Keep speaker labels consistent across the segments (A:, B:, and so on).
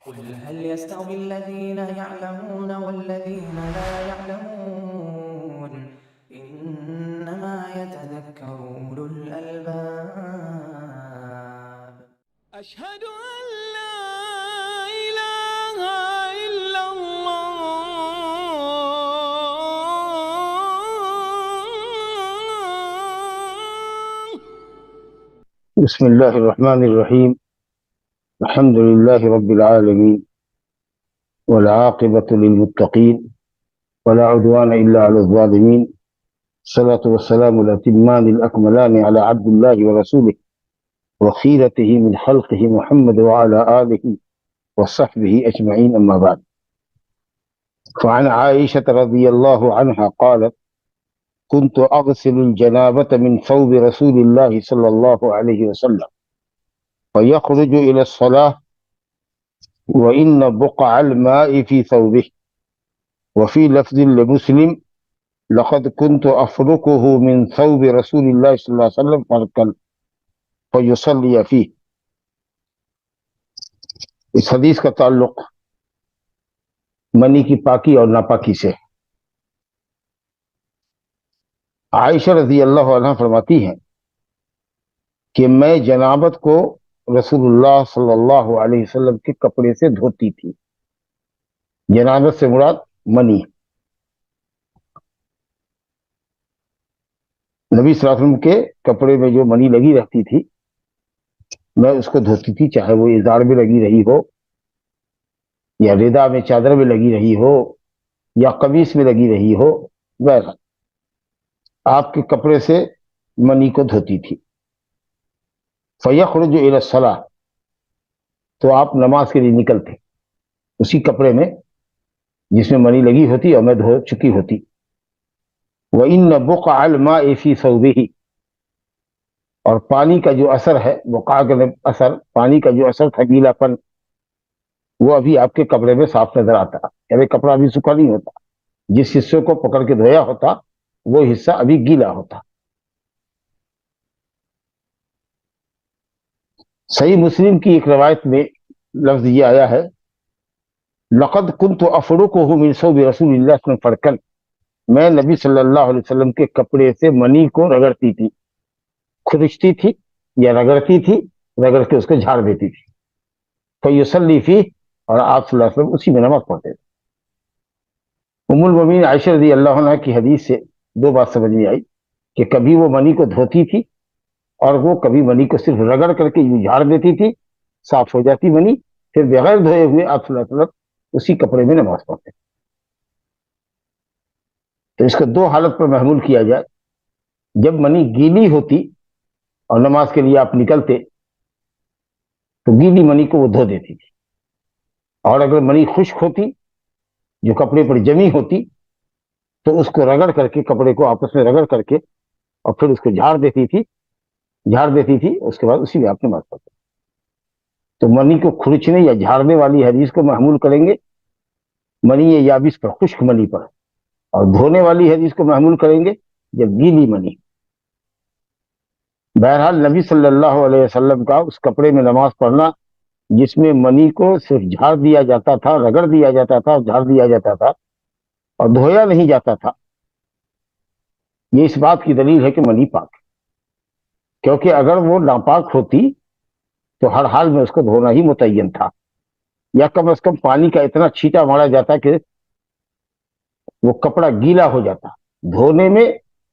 A: قل هل يستوي الذين يعلمون والذين لا يعلمون إنما يتذكر أولو الألباب
B: أشهد أن لا إله إلا الله.
C: بسم الله الرحمن الرحيم. الحمد لله رب العالمين والعاقبة للمتقين ولا عدوان إلا على الظالمين. الصلاة والسلام الأتمان الأكملان على عبد الله ورسوله وخيرته من خلقه محمد وعلى آله وصحبه أجمعين، أما بعد. فعن عائشة رضي الله عنها قالت: كنت أغسل الجنابة من ثوب رسول الله صلى الله عليه وسلم فيخرج إلى الصلاة وإن بقع الماء في ثوبه. وفي لفظ لمسلم: لقد كنت أفركه من ثوب رسول الله صلى الله عليه وسلم فرقا فيصلي فيه. اس حدیث کا تعلق منی کی پاکی اور ناپاکی سے۔ عائشہ رضی اللہ عنہ فرماتی ہیں کہ میں جنابت کو رسول اللہ صلی اللہ علیہ وسلم کے کپڑے سے دھوتی تھی۔ جنابت سے مراد منی۔ نبی صلی اللہ علیہ وسلم کے کپڑے میں جو منی لگی رہتی تھی میں اس کو دھوتی تھی، چاہے وہ ازار میں لگی رہی ہو یا ردا میں چادر میں لگی رہی ہو یا قمیص میں لگی رہی ہو، بہرحال آپ کے کپڑے سے منی کو دھوتی تھی۔ فَيَخْرُجُ إِلَى الصَّلَاةِ، تو آپ نماز کے لیے نکلتے اسی کپڑے میں جس میں منی لگی ہوتی اور میں دھو چکی ہوتی۔ وَإِنَّ بُقْعَ الْمَاءِ فِي ثَوْبِهِ، اور پانی کا جو اثر ہے، بقع کا اثر، پانی کا جو اثر تھا، گیلا پن، وہ ابھی آپ کے کپڑے میں صاف نظر آتا، یعنی کپڑا ابھی سوکھا نہیں ہوتا، جس حصے کو پکڑ کے دھویا ہوتا وہ حصہ ابھی گیلا ہوتا۔ صحیح مسلم کی ایک روایت میں لفظ یہ آیا ہے: لقد كنت افركه من ثوب رسول اللہ صلی اللہ علیہ وسلم فرقا، میں نبی صلی اللہ علیہ وسلم کے کپڑے سے منی کو رگڑتی تھی، کھرچتی تھی یا رگڑتی تھی، رگڑ کے اس کو جھاڑ دیتی تھی۔ فیصلی فیہ، اور آپ صلی اللہ علیہ وسلم اسی میں نماز پڑھتے تھے۔ ام المؤمنین عائشہ رضی اللہ عنہ کی حدیث سے دو بات سمجھ میں آئی کہ کبھی وہ منی کو دھوتی تھی اور وہ کبھی منی کو صرف رگڑ کر کے یوں جھاڑ دیتی تھی، صاف ہو جاتی منی، پھر بغیر دھوئے ہوئے آپ صلی اللہ علیہ وسلم اسی کپڑے میں نماز پڑھتے۔ تو اس کو دو حالت پر محمول کیا جائے: جب منی گیلی ہوتی اور نماز کے لیے آپ نکلتے تو گیلی منی کو وہ دھو دیتی تھی، اور اگر منی خشک ہوتی جو کپڑے پر جمی ہوتی تو اس کو رگڑ کر کے، کپڑے کو آپس میں رگڑ کر کے اور پھر اس کو جھاڑ دیتی تھی، اس کے بعد اسی میں آپ نماز پڑھتے۔ تو منی کو کھرچنے یا جھاڑنے والی حدیث کو محمول کریں گے منی یابس پر، خشک منی پر، اور دھونے والی حدیث کو محمول کریں گے جب گیلی منی۔ بہرحال نبی صلی اللہ علیہ وسلم کا اس کپڑے میں نماز پڑھنا جس میں منی کو صرف جھاڑ دیا جاتا تھا، رگڑ دیا جاتا تھا، جھاڑ دیا جاتا تھا اور دھویا نہیں جاتا تھا، یہ اس بات کی دلیل ہے کہ منی پاک ہے، کیونکہ اگر وہ ناپاک ہوتی تو ہر حال میں اس کو دھونا ہی متعین تھا، یا کم از کم پانی کا اتنا چھینٹا مارا جاتا کہ وہ کپڑا گیلا ہو جاتا۔ دھونے میں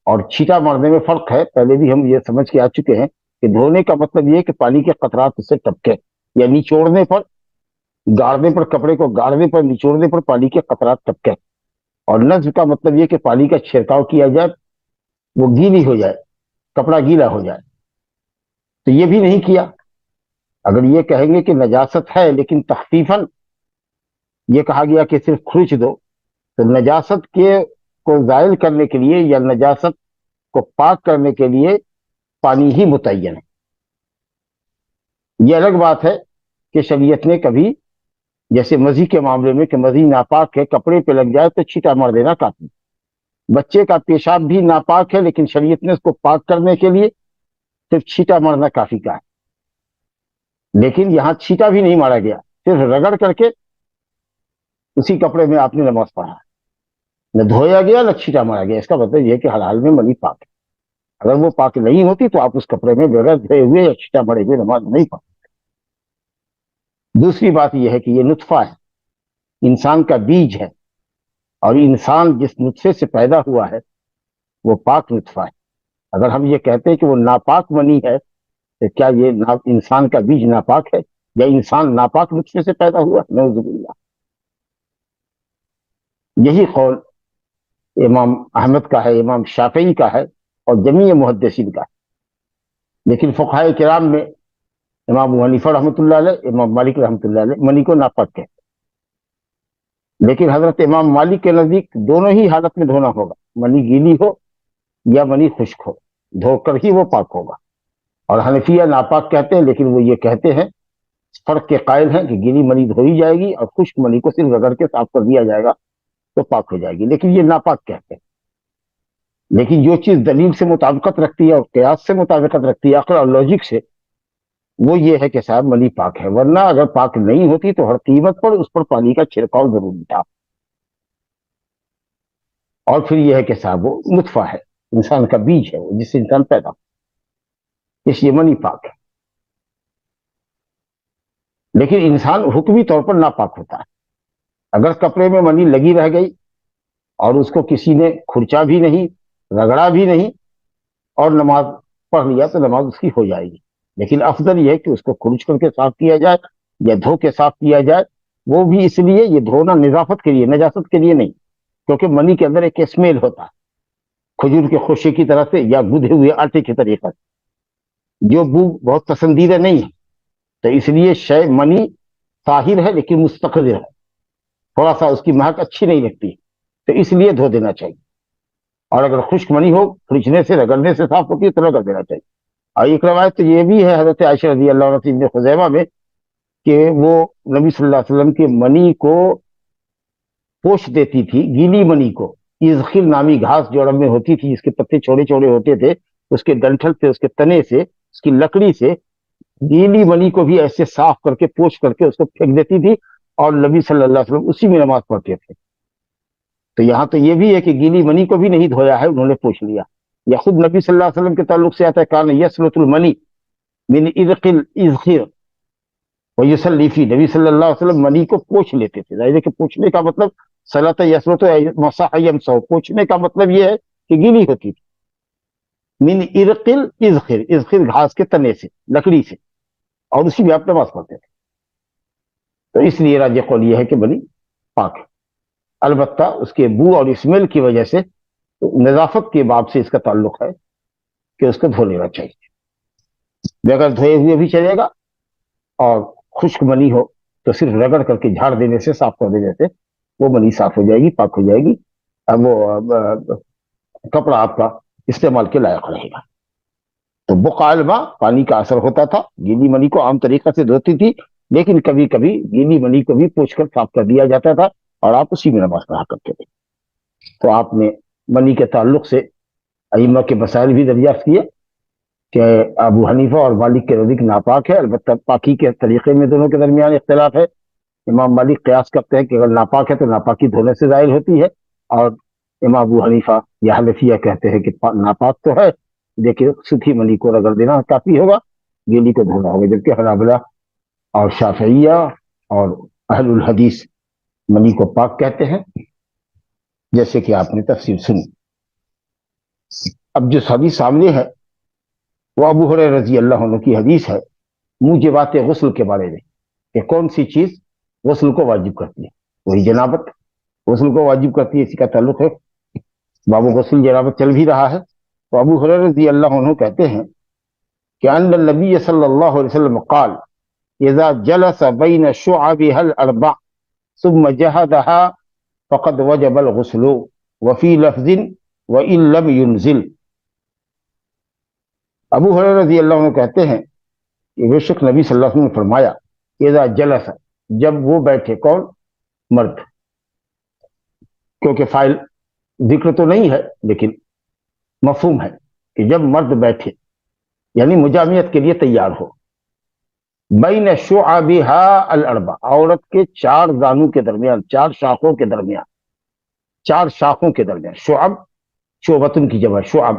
C: اور چھینٹا مارنے میں فرق ہے، پہلے بھی ہم یہ سمجھ کے آ چکے ہیں کہ دھونے کا مطلب یہ ہے کہ پانی کے قطرات اس سے ٹپکے، یا نچوڑنے پر، گاڑنے پر، کپڑے کو گاڑنے پر، نچوڑنے پر پانی کے قطرات ٹپکے، اور نزع کا مطلب یہ کہ پانی کا چھڑکاؤ کیا جائے، وہ گیلی ہو جائے، کپڑا گیلا ہو جائے۔ تو یہ بھی نہیں کیا۔ اگر یہ کہیں گے کہ نجاست ہے لیکن تخفیفاً یہ کہا گیا کہ صرف کھرچ دو، تو نجاست کو زائل کرنے کے لیے یا نجاست کو پاک کرنے کے لیے پانی ہی متعین ہے۔ یہ الگ بات ہے کہ شریعت نے کبھی، جیسے مزی کے معاملے میں کہ مزی ناپاک ہے، کپڑے پہ لگ جائے تو چھینٹا مار دینا کافی۔ بچے کا پیشاب بھی ناپاک ہے لیکن شریعت نے اس کو پاک کرنے کے لیے صرف چھینٹا مارنا کافی کہا ہے، لیکن یہاں چھینٹا بھی نہیں مارا گیا، صرف رگڑ کر کے اسی کپڑے میں آپ نے نماز پڑھا، نہ دھویا گیا نہ چھینٹا مارا گیا، اس کا مطلب یہ کہ حال حال میں منی پاک ہے۔ اگر وہ پاک نہیں ہوتی تو آپ اس کپڑے میں بغیر دھوئے ہوئے یا چھینٹا مارے ہوئے نماز نہیں پڑھ۔ دوسری بات یہ ہے کہ یہ نطفہ ہے، انسان کا بیج ہے، اور انسان جس نطفے سے پیدا ہوا ہے وہ پاک نطفہ ہے۔ اگر ہم یہ کہتے ہیں کہ وہ ناپاک منی ہے تو کیا یہ انسان کا بیج ناپاک ہے، یا انسان ناپاک نطفے سے پیدا ہوا؟ نعوذ باللہ۔ یہی قول امام احمد کا ہے، امام شافعی کا ہے، اور جمیع محدثین کا ہے۔ لیکن فقہائے کرام میں امام ابو حنیفہ رحمۃ اللہ علیہ، امام مالک رحمۃ اللہ علیہ منی کو ناپاک کہتے ہیں، لیکن حضرت امام مالک کے نزدیک دونوں ہی حالت میں دھونا ہوگا، منی گیلی ہو یا منی خشک ہو، دھو کر ہی وہ پاک ہوگا۔ اور حنفیہ ناپاک کہتے ہیں، لیکن وہ یہ کہتے ہیں، فرق کے قائل ہیں کہ گیلی منی دھوئی جائے گی اور خشک منی کو صرف رگڑ کے صاف کر دیا جائے گا تو پاک ہو جائے گی، لیکن یہ ناپاک کہتے ہیں۔ لیکن جو چیز دلیل سے مطابقت رکھتی ہے اور قیاس سے مطابقت رکھتی ہے، عقل اور لاجک سے، وہ یہ ہے کہ صاحب منی پاک ہے، ورنہ اگر پاک نہیں ہوتی تو ہر قیمت پر اس پر پانی کا چھڑکاؤ ضروری تھا۔ اور پھر یہ ہے کہ صاحب وہ نطفہ ہے، انسان کا بیج ہے، وہ جس سے انسان پیدا ہو، اس لیے منی پاک ہے۔ لیکن انسان حکمی طور پر ناپاک ہوتا ہے۔ اگر کپڑے میں منی لگی رہ گئی اور اس کو کسی نے کھرچا بھی نہیں، رگڑا بھی نہیں، اور نماز پڑھ لیا تو نماز اس کی ہو جائے گی۔ لیکن افضل یہ ہے کہ اس کو کھرچ کر کے صاف کیا جائے یا دھو کے صاف کیا جائے، وہ بھی اس لیے، یہ دھونا نظافت کے لیے، نجاست کے لیے نہیں، کیونکہ منی کے اندر ایک اسمیل ہوتا ہے کھجور کے خوشے کی طرح سے یا گدھے ہوئے آٹے کی طریقے سے، جو بو بہت پسندیدہ نہیں ہے، تو اس لیے شے منی طاہر ہے لیکن مستقذر ہے، تھوڑا سا اس کی مہک اچھی نہیں لگتی، تو اس لیے دھو دینا چاہیے۔ اور اگر خشک منی ہو، کھرچنے سے رگڑنے سے صاف ہوتی ہے تو رگڑ دینا چاہیے۔ اور ایک روایت تو یہ بھی ہے حضرت عائشہ رضی اللہ عنہ سے ابن خزیمہ میں، کہ وہ نبی صلی اللہ علیہ وسلم کے منی کو پوچھ دیتی تھی، گیلی منی کو، اذخر نامی گھاس جو عرب میں ہوتی تھی، جس کے پتے چھوڑے چھوڑے ہوتے تھے، اس کے ڈنٹھل سے، اس کے تنے سے، اس کی لکڑی سے گیلی منی کو بھی ایسے صاف کر کے پوچھ کر کے اس کو پھینک دیتی تھی، اور نبی صلی اللہ علیہ وسلم اسی میں نماز پڑھتے تھے۔ تو یہاں تو یہ بھی ہے کہ گیلی منی کو بھی نہیں دھویا ہے، انہوں نے پوچھ لیا۔ یا خود نبی صلی اللہ علیہ وسلم کے تعلق سے آتا ہے، کان یسلط المنی من عرق الاذخر ویصلی فی، نبی صلی اللہ علیہ وسلم منی کو پوچھ لیتے تھے۔ ظاہر ہے کہ پوچھنے کا مطلب صلات یسلط مسح یمسح، پوچھنے کا مطلب یہ ہے کہ گیلی ہوتی تھی، من عرق الاذخر، اذخر گھاس کے تنے سے، لکڑی سے، اور اسی میں آپ نماز پڑھتے تھے۔ تو اس لیے راجح قول یہ ہے کہ منی پاک ہے، البتہ اس کے بو اور اسمیل کی وجہ سے نظافت کے باب سے اس کا تعلق ہے کہ اس کو دھو لینا چاہیے، بغیر دھوئے ہوئے بھی چلے گا، اور خشک منی ہو تو صرف رگڑ کر کے جھاڑ دینے سے، صاف کر دینے سے وہ منی صاف ہو جائے گی، پاک ہو جائے گی، اب وہ کپڑا آپ کا استعمال کے لائق رہے گا۔ تو بقع الماء، پانی کا اثر ہوتا تھا، گیلی منی کو عام طریقہ سے دھوتی تھی، لیکن کبھی کبھی گیلی منی کو بھی پوچھ کر صاف کر دیا جاتا تھا، اور آپ اسی میں نماز پڑھا کرتے تھے۔ تو آپ نے منی کے تعلق سے ائمہ کے مسائل بھی دریافت کیے کہ ابو حنیفہ اور مالک کے نزدیک ناپاک ہے، البتہ پاکی کے طریقے میں دونوں کے درمیان اختلاف ہے۔ امام مالک قیاس کرتے ہیں کہ اگر ناپاک ہے تو ناپاکی دھونے سے ظاہر ہوتی ہے، اور امام ابو حنیفہ یا حنفیہ کہتے ہیں کہ ناپاک تو ہے لیکن سوکھی منی کو رگڑ دینا کافی ہوگا، گیلی کو دھونا ہوگا، جبکہ حنابلہ اور شافعیہ اور اہل الحدیث منی کو پاک کہتے ہیں، جیسے کہ آپ نے تفسیر سنی۔ اب جو حدیث سامنے ہے وہ ابو ہریرہ رضی اللہ عنہ کی حدیث ہے، موجبات غسل کے بارے میں، کہ کون سی چیز غسل کو واجب کرتی ہے۔ وہی جنابت غسل کو واجب کرتی ہے، اسی کا تعلق ہے، باب غسل جنابت چل بھی رہا ہے۔ تو ابو ہریرہ رضی اللہ عنہ کہتے ہیں کہ ان النبی صلی اللہ علیہ وسلم قال اذا جلس بین شعبها الاربع ثم جهدها فقد وجب الغسل وفي لفظ وان لم ينزل۔ ابو ہریرہ رضی اللہ عنہ کہتے ہیں کہ بے شک نبی صلی اللہ علیہ وسلم نے فرمایا، اذا جلس، جب وہ بیٹھے، کون؟ مرد، کیونکہ فاعل ذکر تو نہیں ہے لیکن مفہوم ہے کہ جب مرد بیٹھے، یعنی مجامعت کے لیے تیار ہو، بین شعبہا الاربع، عورت کے 4 زانوں کے درمیان، 4 شاخوں کے درمیان، 4 شاخوں کے درمیان. شعب شعبتن کی جمع، شعب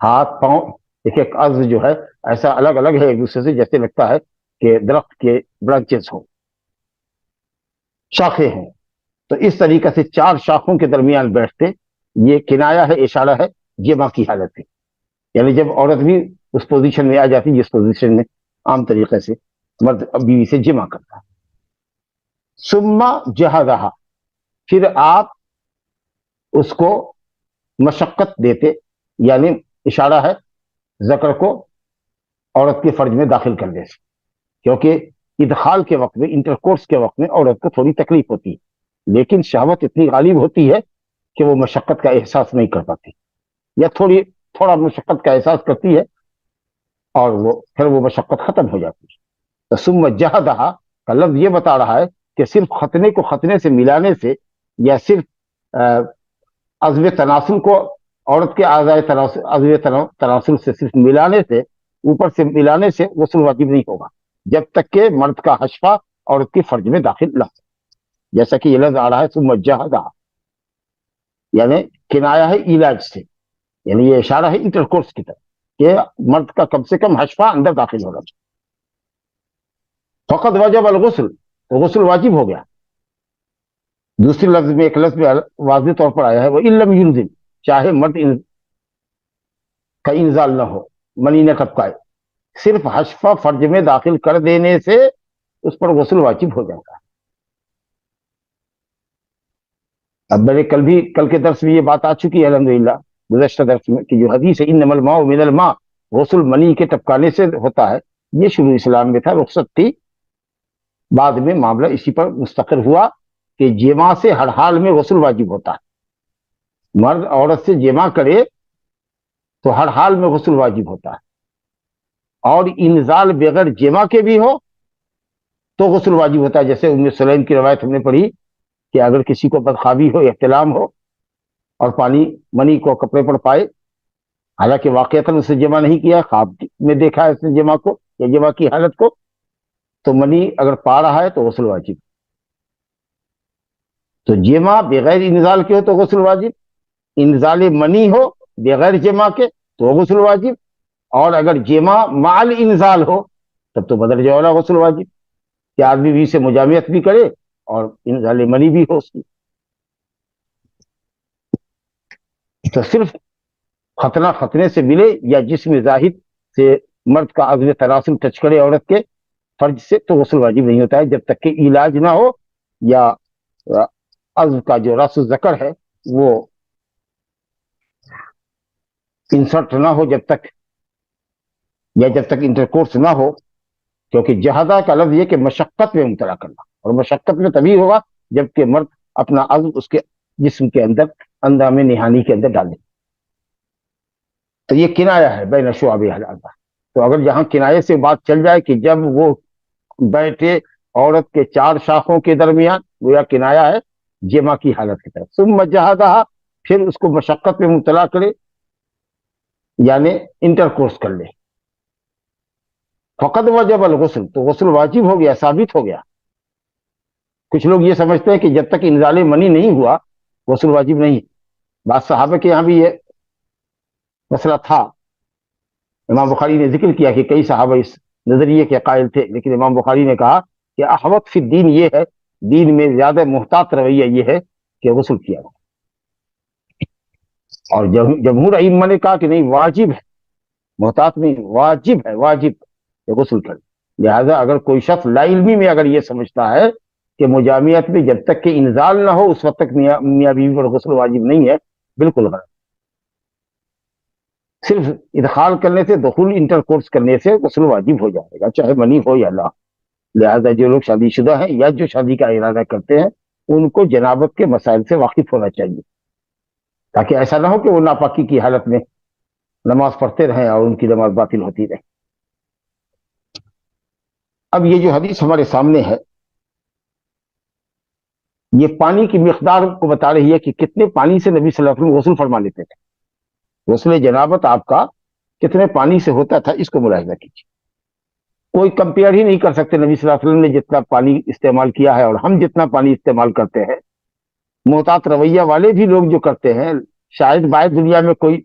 C: ہاتھ پاؤں، ایک ایک عضو جو ہے ایسا الگ الگ ہے ایک دوسرے سے، جیسے لگتا ہے کہ درخت کے برانچز ہوں، شاخیں ہوں. تو اس طریقے سے 4 شاخوں کے درمیان بیٹھتے، یہ کنایا ہے، اشارہ ہے جمع کی حالت میں. یعنی جب عورت بھی اس پوزیشن میں آ جاتی جس پوزیشن میں عام طریقے سے مرد بیوی سے جمع کرتا ہے. ثم جہدہا، پھر آپ اس کو مشقت دیتے، یعنی اشارہ ہے ذکر کو عورت کے فرج میں داخل کرنے سے، کیونکہ ادخال کے وقت میں، انٹرکورس کے وقت میں عورت کو تھوڑی تکلیف ہوتی ہے، لیکن شہوت اتنی غالب ہوتی ہے کہ وہ مشقت کا احساس نہیں کر پاتی، یا تھوڑا مشقت کا احساس کرتی ہے اور پھر وہ مشقت ختم ہو جاتی ہے. تو ثم جہدہا کا لفظ یہ بتا رہا ہے کہ صرف ختنے کو ختنے سے ملانے سے، یا صرف عضو تناسل کو عورت کے عضو تناسل سے صرف ملانے سے، اوپر سے ملانے سے غسل واجب نہیں ہوگا جب تک کہ مرد کا حشفہ عورت کے فرج میں داخل نہ ہو. جیسا کہ یہ لفظ آ رہا ہے ثم جہدہا، یعنی کنایا ہے علاج سے، یعنی یہ اشارہ ہے انٹرکورس کی طرف کہ مرد کا کم سے کم حشفہ اندر داخل ہوگا. فقط وجب الغسل، تو غسل واجب ہو گیا. دوسری لفظ میں، ایک لفظ میں واضح طور پر آیا ہے وہ ان لم ینزل، چاہے مرد کا انزال نہ ہو، منی نہ ٹپکائے، صرف حشفہ فرج میں داخل کر دینے سے اس پر غسل واجب ہو جاتا ہے. اب میں نے کل کے درس میں یہ بات آ چکی ہے الحمدللہ، گزشتہ درس میں، کہ جو حدیث ہے انما الماء من الماء، غسل منی کے ٹپکانے سے ہوتا ہے، یہ شروع اسلام میں تھا، رخصت تھی. بعد میں معاملہ اسی پر مستقر ہوا کہ جماع سے ہر حال میں غسل واجب ہوتا ہے. مرد عورت سے جماع کرے تو ہر حال میں غسل واجب ہوتا ہے، اور انزال بغیر جماع کے بھی ہو تو غسل واجب ہوتا ہے. جیسے ام سلیم کی روایت ہم نے پڑھی کہ اگر کسی کو بدخوابی ہو، احتلام ہو، اور پانی منی کو کپڑے پر پائے، حالانکہ واقعتاً اسے جمع نہیں کیا، خواب میں دیکھا ہے اس نے جمع کو یا جمع کی حالت کو، تو منی اگر پا رہا ہے تو غسل واجب. تو جمع بغیر انزال کے ہو تو غسل واجب، انزال منی ہو بغیر جمع کے تو غسل واجب، اور اگر جمع مع انزال ہو تب تو بدرجہ اولا غسل واجب، کہ آدمی بھی سے مجامعت بھی کرے اور انزال منی بھی ہو اس کی. تو صرف ختنے سے ملے یا جسم زاہد سے مرد کا عضو تناسل ٹچ کرے عورت کے فرج سے تو غسل واجب نہیں ہوتا ہے، جب تک کہ علاج نہ ہو یا عضو کا جو راس الذکر ہے وہ انسرٹ نہ ہو، جب تک انٹرکورس نہ ہو. کیونکہ جہادہ کا لفظ یہ کہ مشقت میں مبتلا کرنا، اور مشقت میں تبھی ہوگا جبکہ مرد اپنا عضو اس کے جسم کے اندر، اندام نہانی کے اندر ڈال دے. تو یہ کنایا ہے بین شعبہ الاربع. تو اگر یہاں کنایے سے بات چل جائے کہ جب وہ بیٹھے عورت کے 4 شاخوں کے درمیان، گویا کنایا ہے جمع کی حالت کی طرف. ثم جہدہا، پھر اس کو مشقت میں مبتلا کرے، یعنی انٹرکورس کر لے. فقط وجب الغسل، تو غسل واجب ہو گیا، ثابت ہو گیا. کچھ لوگ یہ سمجھتے ہیں کہ جب تک انزال منی نہیں ہوا غسل واجب نہیں. بعض صحابہ کے یہاں بھی یہ مسئلہ تھا. امام بخاری نے ذکر کیا کہ کئی صحابہ اس نظریے کے قائل تھے، لیکن امام بخاری نے کہا کہ احوط فی الدین یہ ہے، دین میں زیادہ محتاط رویہ یہ ہے کہ غسل کیا ہو. اور جمہور ائمہ نے کہا کہ نہیں، واجب ہے، محتاط نہیں، واجب ہے، واجب کہ غسل کر. لہذا اگر کوئی شخص لا علمی میں اگر یہ سمجھتا ہے کہ مجامعت میں جب تک کہ انزال نہ ہو اس وقت تک میاں بیوی پر غسل واجب نہیں ہے، بالکل غلط. صرف ادخال کرنے سے، دخول انٹرکورس کرنے سے غسل واجب ہو جائے گا، چاہے منی ہو یا نہ. لہذا جو لوگ شادی شدہ ہیں یا جو شادی کا ارادہ کرتے ہیں ان کو جنابت کے مسائل سے واقف ہونا چاہیے، تاکہ ایسا نہ ہو کہ وہ ناپاکی کی حالت میں نماز پڑھتے رہیں اور ان کی نماز باطل ہوتی رہے. اب یہ جو حدیث ہمارے سامنے ہے یہ پانی کی مقدار کو بتا رہی ہے کہ کتنے پانی سے نبی صلی اللہ علیہ وسلم غسل فرما لیتے تھے. غسل جنابت آپ کا کتنے پانی سے ہوتا تھا، اس کو ملاحظہ کیجیے. کوئی کمپیئر ہی نہیں کر سکتے نبی صلی اللہ علیہ وسلم نے جتنا پانی استعمال کیا ہے اور ہم جتنا پانی استعمال کرتے ہیں. محتاط رویہ والے بھی لوگ جو کرتے ہیں، شاید باہر دنیا میں کوئی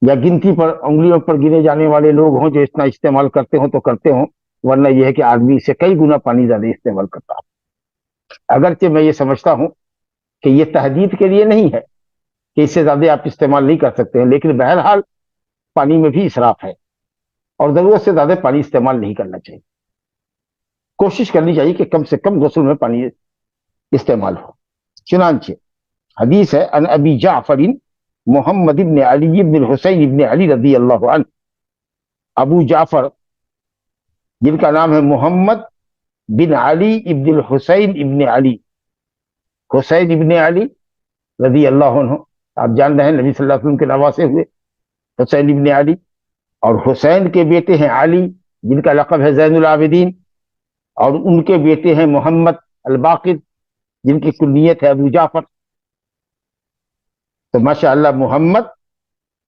C: یا گنتی پر انگلیوں پر گنے جانے والے لوگ ہوں جو اتنا استعمال کرتے ہوں تو کرتے ہوں، ورنہ یہ ہے کہ آدمی اس سے کئی گنا پانی زیادہ استعمال کرتا ہے. اگرچہ میں یہ سمجھتا ہوں کہ یہ تحدید کے لیے نہیں ہے کہ اس سے زیادہ آپ استعمال نہیں کر سکتے ہیں، لیکن بہرحال پانی میں بھی اسراف ہے اور ضرورت سے زیادہ پانی استعمال نہیں کرنا چاہیے. کوشش کرنی چاہیے کہ کم سے کم غسل میں پانی استعمال ہو. چنانچہ حدیث ہے ان ابی جعفر محمد ابن علی ابن الحسین ابن علی رضی اللہ عنہ. ابو جعفر جن کا نام ہے محمد بن علی ابن الحسین ابن علی، حسین ابن علی رضی اللہ عنہ، آپ جان رہے ہیں نبی صلی اللہ علیہ وسلم کے نواسے ہوئے حسین ابن علی، اور حسین کے بیٹے ہیں علی جن کا لقب ہے زین العابدین، اور ان کے بیٹے ہیں محمد الباقر جن کی کنیت ہے ابو جعفر. تو ماشاءاللہ محمد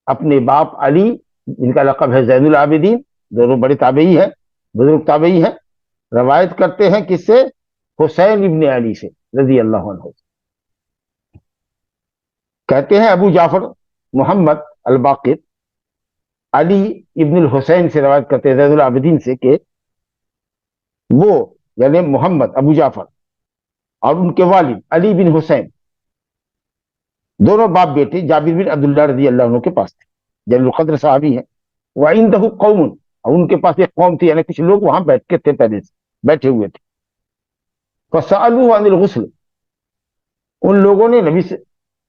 C: اپنے باپ علی جن کا لقب ہے زین العابدین، دونوں بڑے تابعی ہیں، بزرگ تابعی ہیں، روایت کرتے ہیں کس سے؟ حسین ابن علی سے رضی اللہ عنہ. کہتے ہیں ابو جعفر محمد الباقر علی ابن الحسین سے روایت کرتے ہیں زین العابدین سے کہ وہ یعنی محمد ابو جعفر اور ان کے والد علی بن حسین دونوں باپ بیٹے جابر بن عبداللہ رضی اللہ عنہ کے پاس تھے، جلیل القدر صحابی ہیں. وَعِندَهُ قَوْمٌ، اور ان کے پاس ایک قوم تھی، یعنی کچھ لوگ وہاں بیٹھ کے تھے، پہلے سے بیٹھے ہوئے تھے. فَسَأَلُوا عَنِ الْغُسْلِ، ان لوگوں نے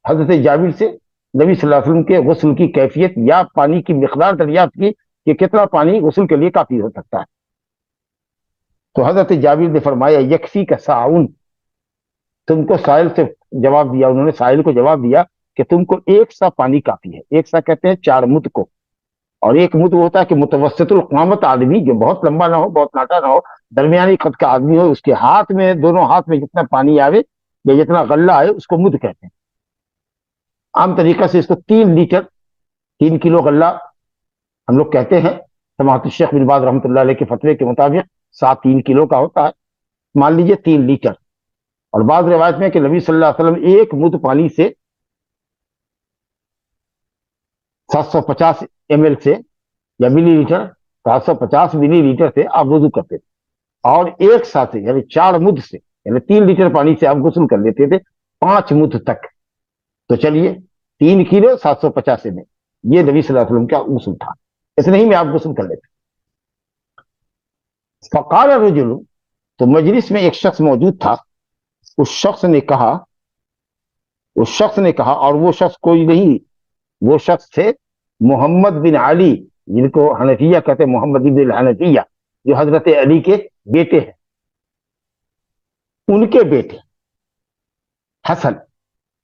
C: حضرت جابر سے نبی صلی اللہ علیہ وسلم کے غسل کی کیفیت یا پانی کی مقدار دریافت کی کہ کتنا پانی غسل کے لیے کافی ہو سکتا ہے. تو حضرت جابر نے فرمایا یکفی کا ساعون، تم کو سائل سے جواب دیا، انہوں نے سائل کو جواب دیا کہ تم کو ایک سا پانی کافی ہے. ایک سا کہتے ہیں 4 مد کو، اور ایک مد وہ ہوتا ہے کہ متوسط القامت آدمی جو بہت لمبا نہ ہو بہت ناٹا نہ ہو، درمیانی قد کا آدمی ہو، اس کے ہاتھ میں دونوں ہاتھ میں جتنا پانی آوے یا جتنا غلہ آئے اس کو مد کہتے ہیں. عام طریقہ سے اس کو 3 لیٹر 3 کلو غلہ ہم لوگ کہتے ہیں. سماحت الشیخ بن باز رحمۃ اللہ علیہ کے فتوے کے مطابق 3 کلو کا ہوتا ہے، مان لیجئے 3 لیٹر. اور بعض روایت میں کہ نبی صلی اللہ علیہ وسلم ایک مد پانی سے 750 ml سے یا ملی لیٹر 750 ملی لیٹر سے آپ وضو کرتے تھے، اور ایک ساتھ یعنی 4 مد سے یعنی 3 لیٹر پانی سے آپ غسل کر لیتے تھے 5 مد تک. تو چلیے 3 کلو 750 ml یہ نبی صلی اللہ علیہ وسلم کا غسل تھا، اتنے ہی میں آپ غسل کر لیتے. فقال الرجل، تو مجلس میں ایک شخص موجود تھا، اس شخص نے کہا، اور وہ شخص کوئی نہیں، وہ شخص تھے محمد بن علی جن کو حنفیہ کہتے ہیں، محمد بن الحنفیہ جو حضرت علی کے بیٹے ہیں. ان کے بیٹے حسن،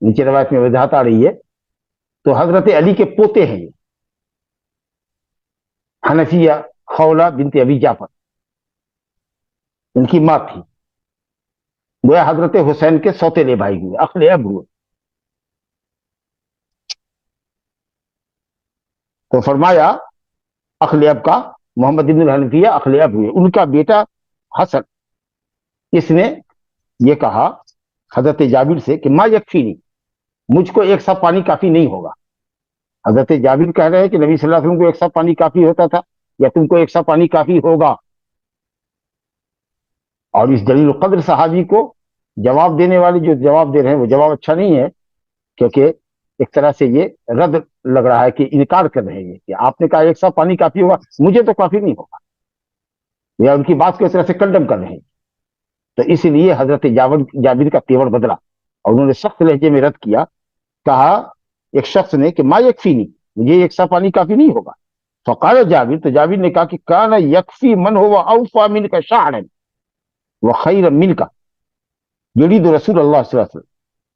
C: نیچے روایت میں وضاحت آ رہی ہے، تو حضرت علی کے پوتے ہیں یہ. حنفیہ خولہ بنت ابی جعفر ان کی ماں تھی، وہ حضرت حسین کے سوتیلے بھائی ہوئے، اخل اب ہوئے. تو فرمایا اخل اب کا محمد بن الحنفیہ اخل اب ہوئے، ان کا بیٹا حسن، اس نے یہ کہا حضرت جابر سے کہ ما یکفینی، مجھ کو ایک سا پانی کافی نہیں ہوگا. حضرت جابر کہہ رہے ہیں کہ نبی صلی اللہ علیہ وسلم کو ایک سا پانی کافی ہوتا تھا یا تم کو ایک سا پانی کافی ہوگا. اور اس جلیل القدر صحابی کو جواب دینے والے جو جواب دے رہے ہیں وہ جواب اچھا نہیں ہے، کیونکہ ایک طرح سے یہ رد لگ رہا ہے کہ انکار کر رہے ہیں کہ آپ نے کہا ایک سا پانی کافی ہوگا، مجھے تو کافی نہیں ہوگا، یا ان کی بات کو اس طرح سے کنڈم کر رہے ہیں. تو اس لیے حضرت جابر کا تیور بدلا اور انہوں نے سخت لہجے میں رد کیا. کہا ایک شخص نے کہ ما یکفینی، مجھے ایک سا پانی کافی نہیں ہوگا. فقال جابر، تو جابر نے کہا کہ کان یکفی من ہوا اوفا منک شعرا وخیر منک یرید رسول اللہ صلی اللہ علیہ وسلم.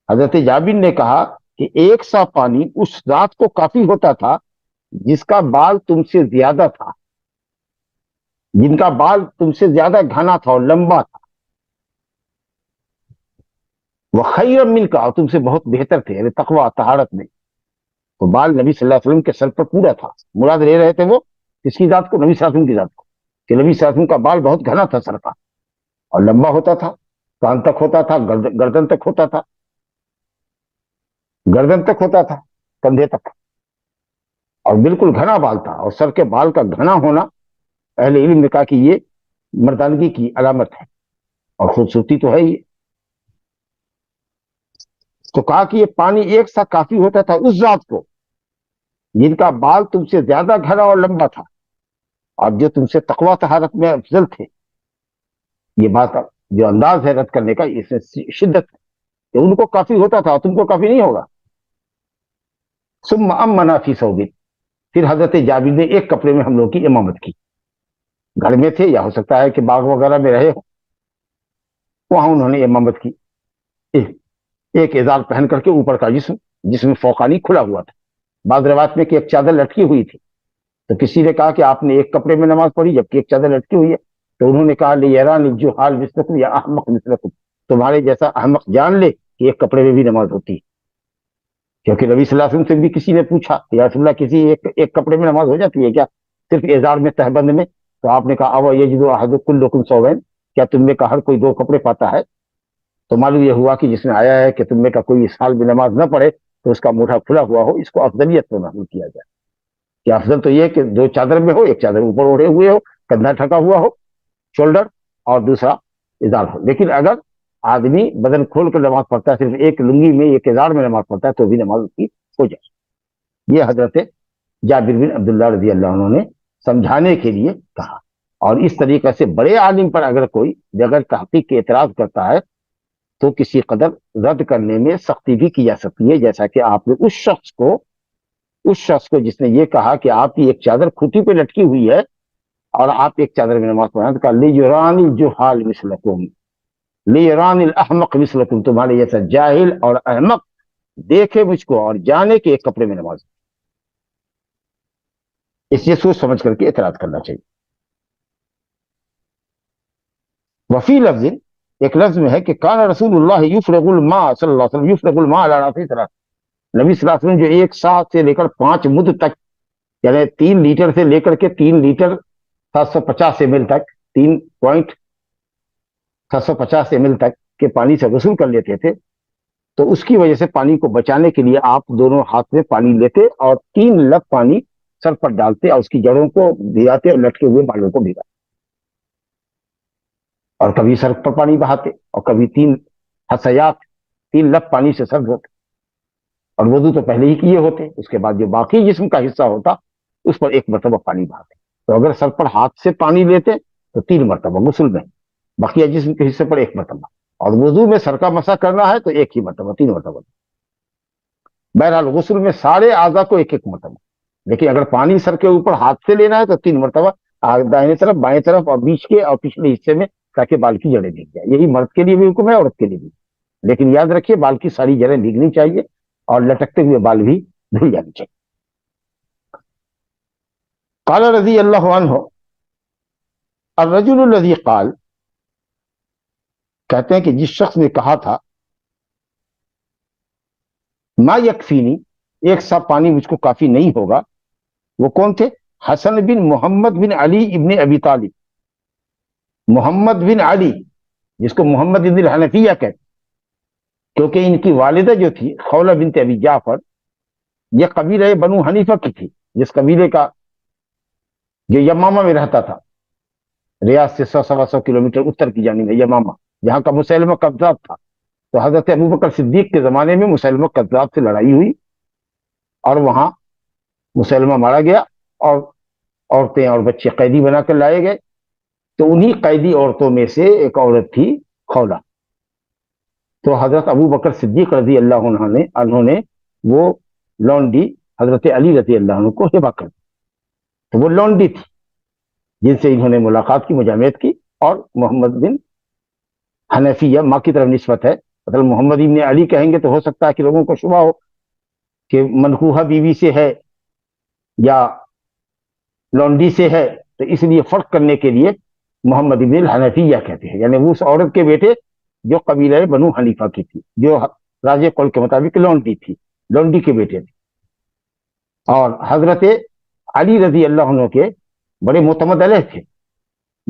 C: حضرت جابر نے کہا کہ ایک سا پانی اس ذات کو کافی ہوتا تھا جس کا بال تم سے زیادہ تھا، جن کا بال تم سے زیادہ گھنا تھا اور لمبا تھا. وخیر منک، اور تم سے بہت بہتر تھے، یعنی تقوی طہارت میں. تو بال نبی صلی اللہ علیہ وسلم کے سر پر پورا تھا، مراد لے رہے تھے وہ کس کی ذات کو؟ نبی صلی اللہ علیہ وسلم کی ذات کو. کہ نبی صلی اللہ علیہ وسلم کا بال بہت گھنا تھا سر کا اور لمبا ہوتا تھا, کان تک ہوتا تھا, گردن تک ہوتا تھا, گردن تک ہوتا تھا, کندھے تک, اور بالکل گھنا بال تھا. اور سر کے بال کا گھنا ہونا اہل علم نے کہا کہ یہ مردانگی کی علامت ہے اور خوبصورتی تو ہے ہی. تو کہا کہ یہ پانی ایک سا کافی ہوتا تھا اس ذات کو جن کا بال تم سے زیادہ گھنا اور لمبا تھا اور جو تم سے تقوی طہارت میں افضل تھے. یہ بات جو انداز ہے رد کرنے کا, اس میں شدت ہے کہ ان کو کافی ہوتا تھا اور تم کو کافی نہیں ہوگا. ثم امنا فی ثوب, پھر حضرت جابر نے ایک کپڑے میں ہم لوگوں کی امامت کی. گھر میں تھے یا ہو سکتا ہے کہ باغ وغیرہ میں رہے ہو, وہاں انہوں نے امامت کی. ایک ازار پہن کر کے اوپر کا جسم میں فوقانی کھلا ہوا تھا. بعض روایت میں کہ ایک چادر لٹکی ہوئی تھی, تو کسی نے کہا کہ آپ نے ایک کپڑے میں نماز پڑھی جبکہ ایک چادر لٹکی ہوئی ہے. تو انہوں نے کہا لیران الجہال مثلکم یا احمق مثلکم, تمہارے جیسا احمق جان لے کہ ایک کپڑے میں بھی نماز ہوتی ہے. کیونکہ نبی صلی اللہ علیہ وسلم سے بھی کسی نے پوچھا یا رسول اللہ کسی ایک کپڑے میں نماز ہو جاتی ہے کیا, صرف ازار میں تہبند میں؟ تو آپ نے کہا او یجد احدکم کلکم ثوبین, کیا تم میں کا ہر کوئی دو کپڑے پاتا ہے؟ تو معلوم یہ ہوا کہ جس میں آیا ہے کہ تم میں کا کوئی اس حال میں نماز نہ پڑھے تو اس کا موٹا کھلا ہوا ہو, اس کو افضلیت میں محمول کیا جائے. کہ افضل تو یہ کہ دو چادر میں ہو, ایک چادر اوپر اوڑھے ہوئے ہو, کندھا ٹھکا ہوا ہو, شولڈر, اور دوسرا ازار ہو. لیکن اگر آدمی بدن کھول کر نماز پڑھتا ہے, صرف ایک لنگی میں ایک ازار میں نماز پڑھتا ہے, تو بھی نماز اس کی ہو جائے. یہ حضرت جابر بن عبداللہ رضی اللہ عنہ نے سمجھانے کے لیے کہا. اور اس طریقے سے بڑے عالم پر اگر کوئی بغیر تحقیق کے اعتراض کرتا ہے تو کسی قدر رد کرنے میں سختی بھی کی جا سکتی ہے, جیسا کہ آپ نے اس شخص کو جس نے یہ کہا کہ آپ کی ایک چادر کھوٹی پہ لٹکی ہوئی ہے اور آپ ایک چادر میں نماز پڑھیں, تو کہا لیران الجہال مثلکم لیران الاحمق مثلکم, تمہارے جیسا جاہل اور احمق دیکھے مجھ کو اور جانے کے ایک کپڑے میں نماز. اس لیے سوچ سمجھ کر کے اعتراض کرنا چاہیے. وفی لفظ, ایک لفظ میں ہے کہ کان رسول اللہ یفرغ الماء صلی اللہ علیہ وسلم یفرغ الماء علی رأسی ثلاث, نبی صلی اللہ علیہ وسلم جو ایک ساتھ سے لے کر 5 مد تک, یعنی 3 لیٹر سے لے کر کے 3 لیٹر 750 ml تک, 3.750 ml تک کے پانی سے غسل کر لیتے تھے, تو اس کی وجہ سے پانی کو بچانے کے لیے آپ دونوں ہاتھ میں پانی لیتے اور 3 لپ پانی سر پر ڈالتے اور اس کی جڑوں کو بھگاتے اور لٹکے ہوئے بالوں کو بھگاتے, اور کبھی سر پر پانی بہاتے اور کبھی 3 حسیات 3 لپ پانی سے سر دھوتے. اور وضو تو پہلے ہی کیے ہوتے, اس کے بعد جو باقی جسم کا حصہ ہوتا اس پر 1 مرتبہ پانی بہاتے. تو اگر سر پر ہاتھ سے پانی لیتے تو 3 مرتبہ غسل میں, بقیہ جسم کے حصے پر 1 مرتبہ, اور وضو میں سر کا مسح کرنا ہے تو 1 ہی مرتبہ, 3 مرتبہ. بہرحال غسل میں سارے اعضاء کو 1 مرتبہ, لیکن اگر پانی سر کے اوپر ہاتھ سے لینا ہے تو 3 مرتبہ, دائیں طرف, بائیں طرف اور بیچ کے اور پچھلے حصے میں, تاکہ بال کی جڑیں بھیگ جائیں. یہی مرد کے لیے بھی حکم ہے, عورت کے لیے بھی. لیکن یاد رکھیے بال کی ساری جڑیں بھیگنی چاہیے اور لٹکتے ہوئے بال بھی دھل جانی چاہیے. قال رضی اللہ عنہ الرجل الذی قال, کہتے ہیں کہ جس شخص نے کہا تھا ما یکفینی, ایک سا پانی مجھ کو کافی نہیں ہوگا, وہ کون تھے؟ حسن بن محمد بن علی ابن ابی طالب. محمد بن علی, جس کو محمد بن الحنفیہ کہتے, کیونکہ ان کی والدہ جو تھی خولہ بنت ابی جعفر, یہ قبیلہ بنو حنیفہ کی تھی, جس قبیلے کا جو یمامہ میں رہتا تھا, ریاض سے 100-125 کلومیٹر اتر کی جانب ہے یمامہ, جہاں کا مسیلمہ کذاب تھا. تو حضرت ابوبکر صدیق کے زمانے میں مسیلمہ کذاب سے لڑائی ہوئی اور وہاں مسیلمہ مارا گیا اور عورتیں اور بچے قیدی بنا کر لائے گئے. تو انہی قیدی عورتوں میں سے ایک عورت تھی خولہ. تو حضرت ابوبکر صدیق رضی اللہ عنہ نے وہ لونڈی حضرت علی رضی اللہ عنہ کو ہبہ کر دی. تو وہ لونڈی تھی جن سے انہوں نے ملاقات کی, مجامعت کی, اور محمد بن حنفیہ ماں کی طرف نسبت ہے. مطلب محمد ابن علی کہیں گے تو ہو سکتا ہے کہ لوگوں کو شبہ ہو کہ منقوحہ بیوی سے ہے یا لونڈی سے ہے, تو اس لیے فرق کرنے کے لیے محمد ابن الحنفیہ کہتے ہیں, یعنی وہ اس عورت کے بیٹے جو قبیلہ بنو حنیفہ کی تھی, جو راجہ قول کے مطابق لونڈی تھی, لونڈی کے بیٹے تھے. اور حضرت علی رضی اللہ عنہ کے بڑے معتمد علیہ تھے,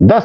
C: 10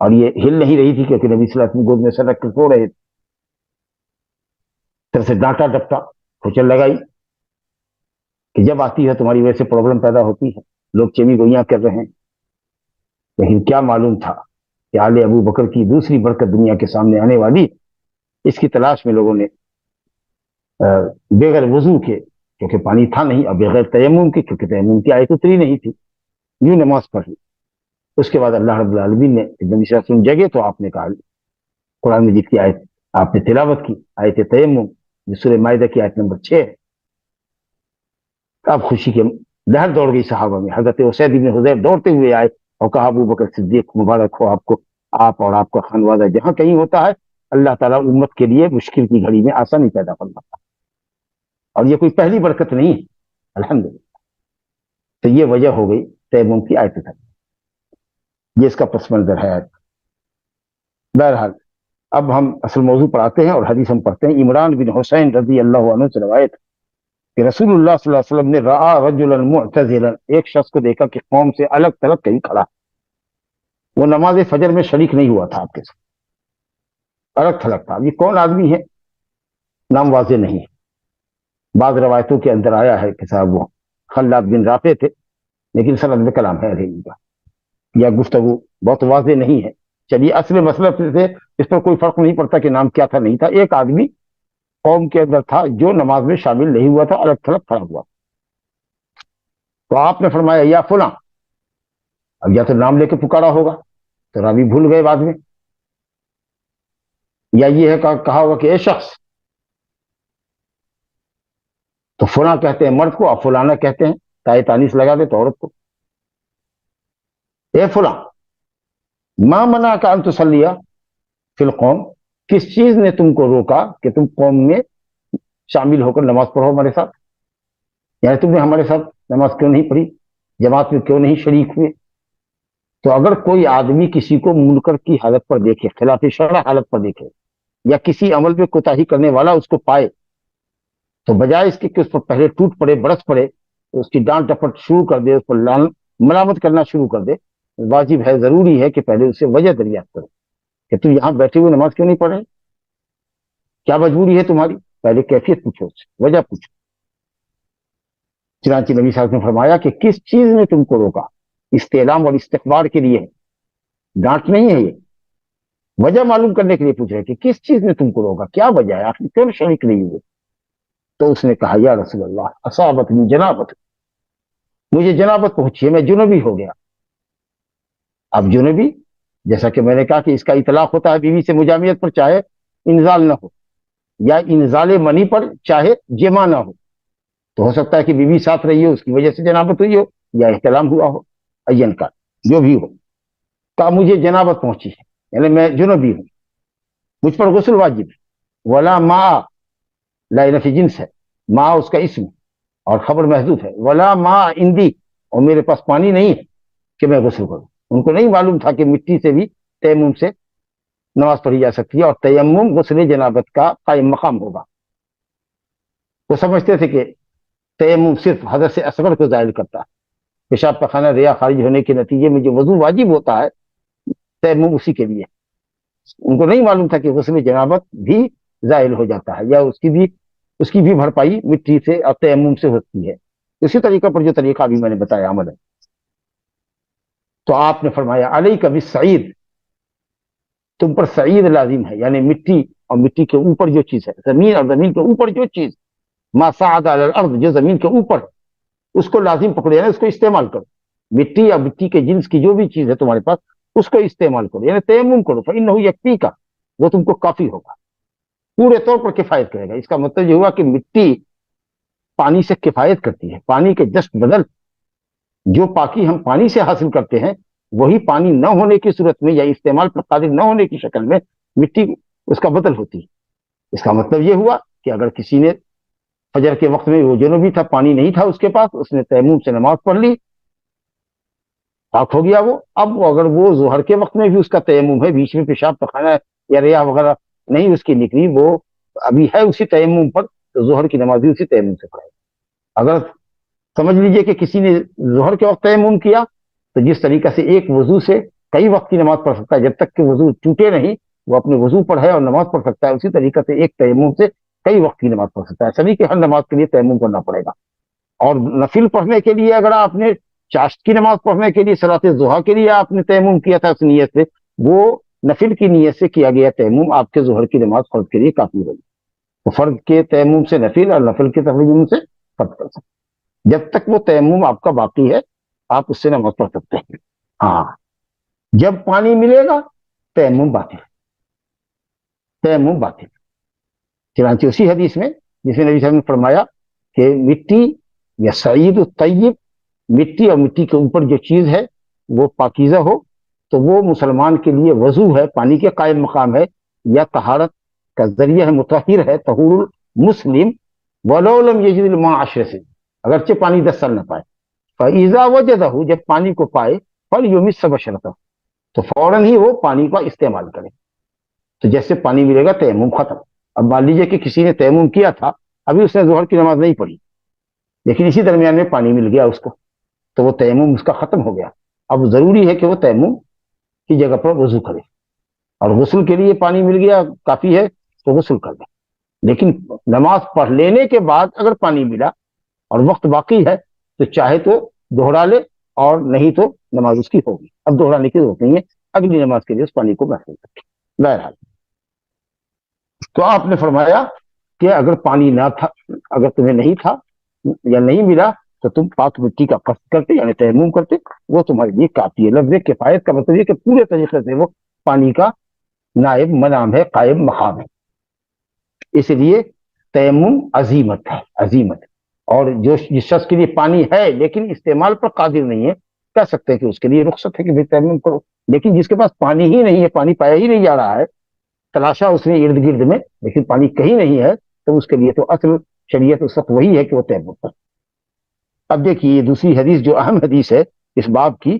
C: اور یہ ہل نہیں رہی تھی کیونکہ نبی صلی اللہ علیہ وسلم گود میں سر رکھ کر سو رہے تھے. طرح سے ڈانٹا ڈپٹا کھچل لگائی کہ جب آتی ہے تمہاری وجہ سے پرابلم پیدا ہوتی ہے, لوگ چمی گوئیاں کر رہے ہیں. لیکن کیا معلوم تھا کہ آل ابو بکر کی دوسری برکت دنیا کے سامنے آنے والی, اس کی تلاش میں لوگوں نے بغیر وضو کے, کیونکہ پانی تھا نہیں, اور بغیر تیمم کے, کیونکہ تیمم کی آیت اتری نہیں تھی, یوں نماز پڑھی. اس کے بعد اللہ رب العالمین نے نبی صلی اللہ علیہ وسلم جگہ تو آپ نے کہا, قرآن مجید کی آیت آپ نے تلاوت کی, آیت تیمم جو سورہ مائدہ کی آیت نمبر 6 ہے. اب خوشی کے لہر دوڑ گئی صحابہ میں. حضرت اسید بن حضیر دوڑتے ہوئے آئے اور کہا ابو بکر صدیق مبارک ہو آپ کو, آپ اور آپ کا خانوادہ جہاں کہیں ہوتا ہے اللہ تعالیٰ امت کے لیے مشکل کی گھڑی میں آسانی پیدا فرماتا ہے, اور یہ کوئی پہلی برکت نہیں ہے الحمدللہ. تو یہ وجہ ہو گئی تیمم کی آیت تک, یہ اس کا پس منظر ہے. بہرحال اب ہم اصل موضوع پر آتے ہیں اور حدیث ہم پڑھتے ہیں. عمران بن حسین رضی اللہ عنہ سے روایت کہ رسول اللہ صلی اللہ علیہ وسلم نے رآ رجلا معتزلا, ایک شخص کو دیکھا کہ قوم سے الگ تھلگ کہیں کھڑا, وہ نماز فجر میں شریک نہیں ہوا تھا آپ کے ساتھ, الگ تھلگ تھا. یہ کون آدمی ہے نام واضح نہیں ہے. بعض روایتوں کے اندر آیا ہے کہ صاحب وہ خلاد بن رافع تھے, لیکن سند میں کلام ہے رہی کا, یا گفتگو بہت واضح نہیں ہے. چلیے اصل مسئلہ سے اس پر کوئی فرق نہیں پڑتا کہ نام کیا تھا نہیں تھا. ایک آدمی قوم کے اندر تھا جو نماز میں شامل نہیں ہوا تھا, الگ تھلگ کھڑا ہوا. تو آپ نے فرمایا یا فلاں, اب یا تو نام لے کے پکارا ہوگا تو راوی بھول گئے بعد میں, یا یہ ہے کہا ہوگا کہ اے شخص, تو فلاں کہتے ہیں مرد کو اور فلانا کہتے ہیں تائے تانیث لگا دے تو عورت کو. اے فلاں ما منع کا ان تصلی فی القوم, کس چیز نے تم کو روکا کہ تم قوم میں شامل ہو کر نماز پڑھو ہمارے ساتھ, یعنی تم نے ہمارے ساتھ نماز کیوں نہیں پڑھی, جماعت میں کیوں نہیں شریک ہوئے. تو اگر کوئی آدمی کسی کو منکر کی حالت پر دیکھے, خلاف شرع حالت پر دیکھے, یا کسی عمل میں کوتاہی کرنے والا اس کو پائے, تو بجائے اس کے کہ اس پر پہلے ٹوٹ پڑے, برس پڑے, اس کی ڈانٹ ڈپٹ شروع کر دے, اس پر ملامت کرنا شروع کر دے, واجب ہے, ضروری ہے کہ پہلے اسے وجہ دریافت کرو کہ تم یہاں بیٹھے ہوئے نماز کیوں نہیں پڑھ رہے, کیا مجبوری ہے تمہاری. پہلے کیفیت پوچھو, اس سے وجہ پوچھو. چنانچہ نبی صاحب نے فرمایا کہ کس چیز نے تم کو روکا, استعلام اور استخبار کے لیے ہے, ڈانٹ نہیں ہے, یہ وجہ معلوم کرنے کے لیے پوچھ رہے کہ کس چیز نے تم کو روکا, کیا وجہ ہے, آخر کیوں شریک نہیں ہوئے. تو اس نے کہا یا رسول اللہ اصابتنی جنابت, مجھے جنابت پہنچی ہے, میں جنبی ہو گیا. اب جنبی, جیسا کہ میں نے کہا کہ اس کا اطلاق ہوتا ہے بیوی سے مجامعت پر, چاہے انزال نہ ہو, یا انزال منی پر چاہے جمع نہ ہو. تو ہو سکتا ہے کہ بیوی ساتھ رہی ہو, اس کی وجہ سے جنابت ہوئی ہو, یا احتلام ہوا ہو, این کا جو بھی ہو. کہا مجھے جنابت پہنچی ہے, یعنی میں جنبی ہوں, مجھ پر غسل واجب ہے. ولا ما لا نفی جنس ہے, ما اس کا اسم اور خبر محذوف ہے. ولا ما عندی, اور میرے پاس پانی نہیں ہے کہ میں غسل کروں. ان کو نہیں معلوم تھا کہ مٹی سے بھی تیمم سے نماز پڑھی جا سکتی ہے, اور تیمم غسل جنابت کا قائم مقام ہوگا. وہ سمجھتے تھے کہ تیمم صرف حدث اصغر کو ظاہر کرتا ہے, پیشاب پخانہ ریا خارج ہونے کے نتیجے میں جو وضو واجب ہوتا ہے تیمم اسی کے لیے. ان کو نہیں معلوم تھا کہ غسل جنابت بھی ظاہر ہو جاتا ہے, یا اس کی بھی بھرپائی مٹی سے اور تیمم سے ہوتی ہے. اسی طریقہ پر جو طریقہ ابھی میں نے بتایا عمل ہے. تو آپ نے فرمایا علیک بالسعید, تم پر سعید لازم ہے, یعنی مٹی, اور مٹی کے اوپر جو چیز ہے, زمین اور زمین کے اوپر جو چیز, ما صعد علی الارض, جو زمین کے اوپر, اس کو لازم پکڑو, یعنی اس کو استعمال کرو. مٹی یا مٹی کے جنس کی جو بھی چیز ہے تمہارے پاس, اس کو استعمال کرو, یعنی تیمم کرو. فإنہ یکفیک, وہ تم کو کافی ہوگا, پورے طور پر کفایت کرے گا. اس کا مطلب یہ ہوا کہ مٹی پانی سے کفایت کرتی ہے. پانی کے جسٹ بدل جو پاکی ہم پانی سے حاصل کرتے ہیں, وہی پانی نہ ہونے کی صورت میں یا استعمال پر قادر نہ ہونے کی شکل میں مٹی اس کا بدل ہوتی ہے. اس کا مطلب یہ ہوا کہ اگر کسی نے فجر کے وقت میں, وہ جنوبی تھا, پانی نہیں تھا اس کے پاس, اس نے تیمم سے نماز پڑھ لی, پاک ہو گیا وہ. اب اگر وہ ظہر کے وقت میں بھی اس کا تیمم ہے, بیچ میں پیشاب پخانا یا ریا وغیرہ نہیں اس کی نکلی, وہ ابھی ہے اسی تیمم پر, تو ظہر کی نماز بھی اسی تیمم سے پڑھے. اگر سمجھ لیجئے کہ کسی نے ظہر کے وقت تیمم کیا, تو جس طریقہ سے ایک وضو سے کئی وقت کی نماز پڑھ سکتا ہے، جب تک کہ وضو ٹوٹے نہیں وہ اپنے وضو پر ہے اور نماز پڑھ سکتا ہے. اسی طریقے سے ایک تیمم سے کئی وقت کی نماز پڑھ سکتا ہے. سبھی کے ہر نماز کے لیے تیمم کرنا پڑے گا. اور نفل پڑھنے کے لیے اگر آپ نے چاشت کی نماز پڑھنے کے لیے صلاۃ ضحیٰ کے لیے آپ نے تیمم کیا تھا اس نیت سے، وہ نفل کی نیت سے کیا گیا تیمم آپ کے ظہر کی نماز فرض کے لیے کافی ہوگی. تو فرض کے تیمم سے نفل اور نفل کے تیمم سے فرض کر سکتے. جب تک وہ تیمم آپ کا باقی ہے آپ اس سے نماز پڑھ سکتے ہیں. ہاں جب پانی ملے گا تیمم باطل، تیمم باطل. چنانچہ اسی حدیث میں جس میں نبی صلی اللہ علیہ وسلم نے فرمایا کہ مٹی یا سعید الطیب، مٹی اور مٹی کے اوپر جو چیز ہے وہ پاکیزہ ہو تو وہ مسلمان کے لیے وضو ہے، پانی کے قائم مقام ہے یا طہارت کا ذریعہ ہے، مطہر ہے. طہور المسلم ولو لم یجد الماء 10 سنین، اگرچہ پانی 10 سال نہ پائے. فاذا وجدہ، جب پانی کو پائے، فلیمس بشرتہ، تو فوراً ہی وہ پانی کا استعمال کرے. تو جیسے پانی ملے گا تیمم ختم. اب مان لیجیے کہ کسی نے تیمم کیا تھا، ابھی اس نے ظہر کی نماز نہیں پڑھی، لیکن اسی درمیان میں پانی مل گیا اس کو، تو وہ تیمم اس کا ختم ہو گیا. اب ضروری ہے کہ وہ تیمم کی جگہ پر وضو کرے، اور غسل کے لیے پانی مل گیا کافی ہے تو غسل کر دے. لیکن نماز پڑھ لینے کے بعد اگر پانی ملا اور وقت باقی ہے تو چاہے تو دوہرا لے اور نہیں تو نماز اس کی ہوگی. اب دوہرانے کی ضرورت نہیں ہے، اگلی نماز کے لیے اس پانی کو محفوظ رکھے. بہرحال تو آپ نے فرمایا کہ اگر پانی نہ تھا، اگر تمہیں نہیں تھا یا نہیں ملا تو تم پاک مٹی کا قصد کرتے یعنی تیمم کرتے، وہ تمہارے لیے کافی ہے. لفظ کفایت کا مطلب یہ کہ پورے طریقے سے وہ پانی کا نائب منام ہے، قائم مقام ہے. اس لیے تیمم عزیمت ہے، عزیمت. اور جو جس شخص کے لیے پانی ہے لیکن استعمال پر قادر نہیں ہے، کہہ سکتے ہیں کہ اس کے لیے رخصت ہے کہ بھی تیمم کرو. لیکن جس کے پاس پانی ہی نہیں ہے، پانی پایا ہی نہیں جا رہا ہے، تلاشا اس نے ارد گرد میں لیکن پانی کہیں نہیں ہے، تو اس کے لیے تو اصل شریعت اس وقت وہی ہے کہ وہ تیمم کرے. اب دیکھیے دوسری حدیث جو اہم حدیث ہے اس باب کی،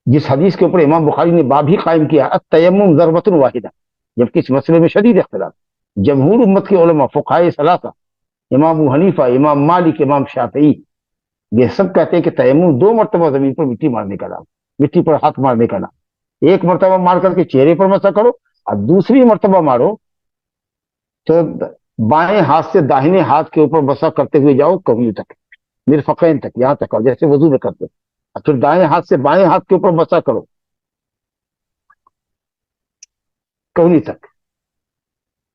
C: جس حدیث کے اوپر امام بخاری نے باب ہی قائم کیا، التیمم ضربۃ واحدہ، جبکہ اس مسئلے میں شدید اختلاف. جمہور امت کے علماء فقہائے ثلاثہ، امام ابو حنیفہ، امام مالک، امام شافعی، یہ سب کہتے ہیں کہ تیمم 2 مرتبہ زمین پر مٹی مارنے کا نام، مٹی پر ہاتھ مارنے کا نام. 1 مرتبہ مار کر کے چہرے پر مسح کرو اور دوسری مرتبہ مارو تو بائیں ہاتھ سے داہنے ہاتھ کے اوپر مسح کرتے ہوئے جاؤ کبھی تک، مرفقین تک، یہاں تک، اور جیسے وضو میں کرتے. اور پھر دائیں ہاتھ سے بائیں ہاتھ کے اوپر مسح کرو کونی تک.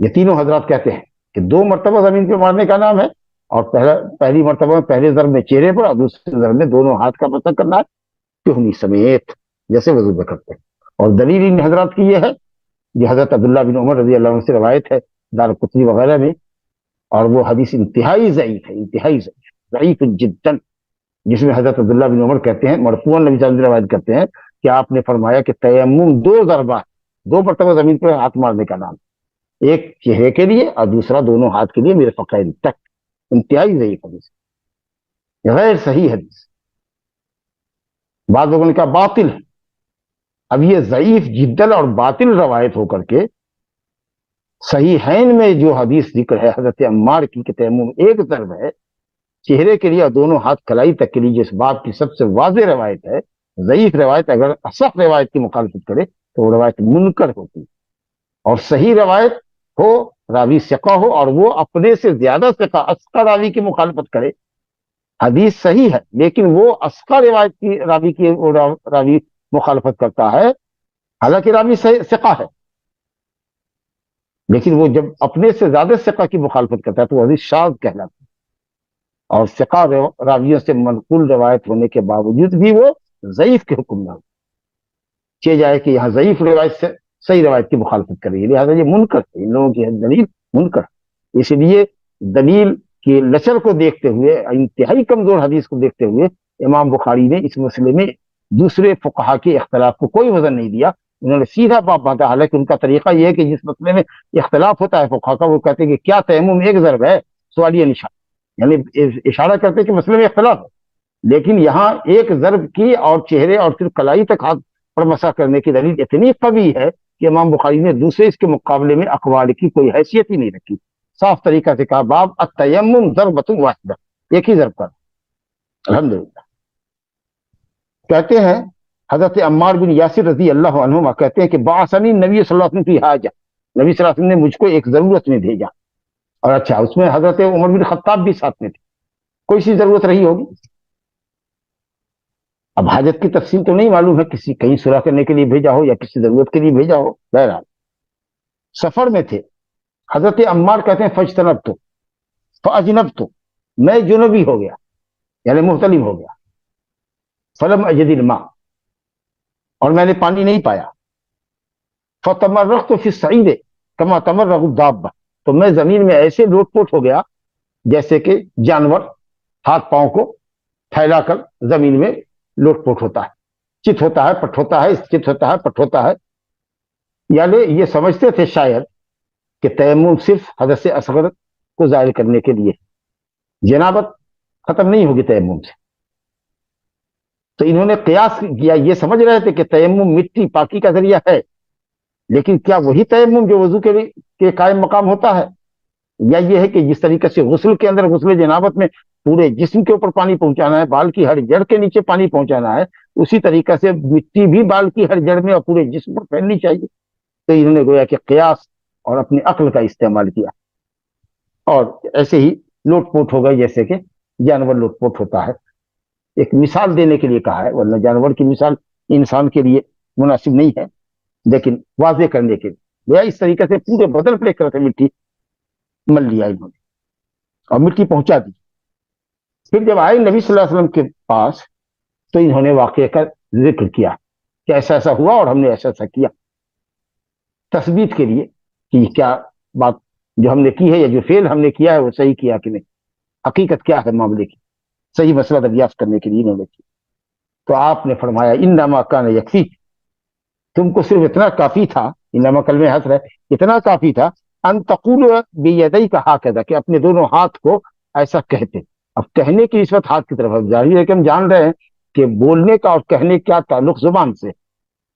C: یہ تینوں حضرات کہتے ہیں کہ 2 مرتبہ زمین پہ مارنے کا نام ہے، اور پہلی مرتبہ میں پہلے ضرب میں چہرے پر اور دوسرے ضرب میں دونوں ہاتھ کا مسح کرنا ہے کہنی سمیت، جیسے وضو میں کرتے ہیں. اور دلیل ان حضرات کی یہ ہے جو حضرت عبداللہ بن عمر رضی اللہ عنہ سے روایت ہے دارقطنی وغیرہ میں، اور وہ حدیث انتہائی ضعیف ہے، انتہائی ضعیف جداً، جس میں حضرت عبداللہ بن عمر کہتے ہیں مرفوعاً نبی صلی اللہ علیہ وسلم روایت کرتے ہیں کہ آپ نے فرمایا کہ تیمم 2 ضربہ، 2 مرتبہ زمین پر ہاتھ مارنے کا نام، ایک چہرے کے لیے اور دوسرا دونوں ہاتھ کے لیے مرفقین تک. انتہائی ضعیف حدیث، غیر صحیح حدیث. بعض لوگوں نے کہا باطل ہے. اب یہ ضعیف جدل اور باطل روایت ہو کر کے صحیحین میں جو حدیث ذکر ہے حضرت عمار کی کہ تیمم 1 ضرب ہے چہرے کے لیے اور دونوں ہاتھ کلائی تک کے لیے، جس باب کی سب سے واضح روایت ہے، ضعیف روایت اگر اصح روایت کی مخالفت کرے تو وہ روایت منکر ہوتی ہے. اور صحیح روایت ہو، راوی ثقہ ہو اور وہ اپنے سے زیادہ ثقہ اصغر راوی کی مخالفت کرے، حدیث صحیح ہے لیکن وہ اصغر روایت کی راوی مخالفت کرتا ہے، حالانکہ راوی ثقہ ہے، لیکن وہ جب اپنے سے زیادہ ثقہ کی مخالفت کرتا ہے تو وہ حدیث شاذ کہلاتی ہے. اور ثقہ راویوں سے منقول روایت ہونے کے باوجود بھی وہ ضعیف کے حکم نہ ہو، چاہے جائے کہ یہاں ضعیف روایت سے صحیح روایت کی مخالفت کر رہی ہے، لہٰذا یہ منکر ہے، ان لوگوں کی دلیل منکر. اس لیے دلیل کی لچر کو دیکھتے ہوئے، انتہائی کمزور حدیث کو دیکھتے ہوئے، امام بخاری نے اس مسئلے میں دوسرے فقہا کے اختلاف کو کوئی وزن نہیں دیا، انہوں نے سیدھا باب باندھا. حالانکہ ان کا طریقہ یہ ہے کہ جس مسئلے میں اختلاف ہوتا ہے فقہا کا، وہ کہتے ہیں کہ کیا تیمم 1 ضرب ہے، سوالیہ نشان، یعنی اشارہ کرتے کہ مسئلے میں اختلاف ہے. لیکن یہاں 1 ضرب کی اور چہرے اور پھر کلائی تک ہاتھ پر مسح کرنے کی دلیل اتنی قوی ہے کہ امام بخاری نے دوسرے اس کے مقابلے میں اقوال کی کوئی حیثیت ہی نہیں رکھی. صاف طریقہ سے کہا باب التیمم ضربۃ واحدہ، 1 ہی ضرب کر. الحمدللہ. کہتے ہیں حضرت عمار بن یاسر رضی اللہ عنہما کہتے ہیں کہ بعثنی نبی صلی اللہ علیہ وسلم فی حاجہ، نبی صلی اللہ علیہ وسلم نے مجھ کو ایک ضرورت میں بھیجا. اور اچھا، اس میں حضرت عمر بن خطاب بھی ساتھ میں تھے. کوئی سی ضرورت رہی ہوگی. اب حاجت کی تفصیل تو نہیں معلوم ہے، کسی کہیں صلح کرنے کے لیے بھیجا ہو یا کسی ضرورت کے لیے بھیجا ہو. بہرحال سفر میں تھے. حضرت عمار کہتے ہیں فاجتنبت فاجنبت، میں جنبی ہو گیا یعنی محتلم ہو گیا. فلم اجد الماء، اور میں نے پانی نہیں پایا. فتمرغت فی الصعید کما تمرغ الدابہ، تو میں زمین میں ایسے لوٹ پوٹ ہو گیا جیسے کہ جانور ہاتھ پاؤں کو پھیلا کر زمین میں لوٹ پوٹ ہوتا ہے، چت ہوتا ہے، پٹ ہوتا ہے، چت ہوتا ہے، پٹ ہوتا ہے. یعنی یہ سمجھتے تھے شاید کہ تیمم صرف حدث اصغر کو ظاہر کرنے کے لیے، جنابت ختم نہیں ہوگی تیمم سے. تو انہوں نے قیاس کیا، یہ سمجھ رہے تھے کہ تیمم مٹی پاکی کا ذریعہ ہے، لیکن کیا وہی تیمم جو وضو کے قائم مقام ہوتا ہے، یا یہ ہے کہ جس طریقے سے غسل کے اندر غسل جنابت میں پورے جسم کے اوپر پانی پہنچانا ہے، بال کی ہر جڑ کے نیچے پانی پہنچانا ہے، اسی طریقے سے مٹی بھی بال کی ہر جڑ میں اور پورے جسم پر پھیلنی چاہیے. تو انہوں نے گویا کہ قیاس اور اپنی عقل کا استعمال کیا، اور ایسے ہی لوٹ پوٹ ہو گئے جیسے کہ جانور لوٹ پوٹ ہوتا ہے. ایک مثال دینے کے لیے کہا ہے، ورنہ جانور کی مثال انسان کے لیے مناسب نہیں ہے، لیکن واضح کرنے کے لیے گویا اس طریقے سے پورے بدن پر ایک طرح سے مٹی مل لیا انہوں نے اور مٹی پہنچا دی. پھر جب آئے نبی صلی اللہ علیہ وسلم کے پاس تو انہوں نے واقعے کا ذکر کیا کہ ایسا ایسا ہوا اور ہم نے ایسا ایسا کیا، تثبیت کے لیے کہ کیا بات جو ہم نے کی ہے یا جو فعل ہم نے کیا ہے وہ صحیح کیا کہ نہیں، حقیقت کیا ہے معاملے کی، صحیح مسئلہ دریافت کرنے کے لیے انہوں نے کی. تو آپ نے فرمایا انما کان یکفی، تم کو صرف اتنا کافی تھا، انما کلمہ حصر ہے، اتنا کافی تھا ان تقول بیدیک ہکذا، کہ اپنے دونوں ہاتھ کو ایسا کہتے. اب کہنے کی نسبت ہاتھ کی طرف ہے، ظاہر ہے کہ ہم جان رہے ہیں کہ بولنے کا اور کہنے کا تعلق زبان سے،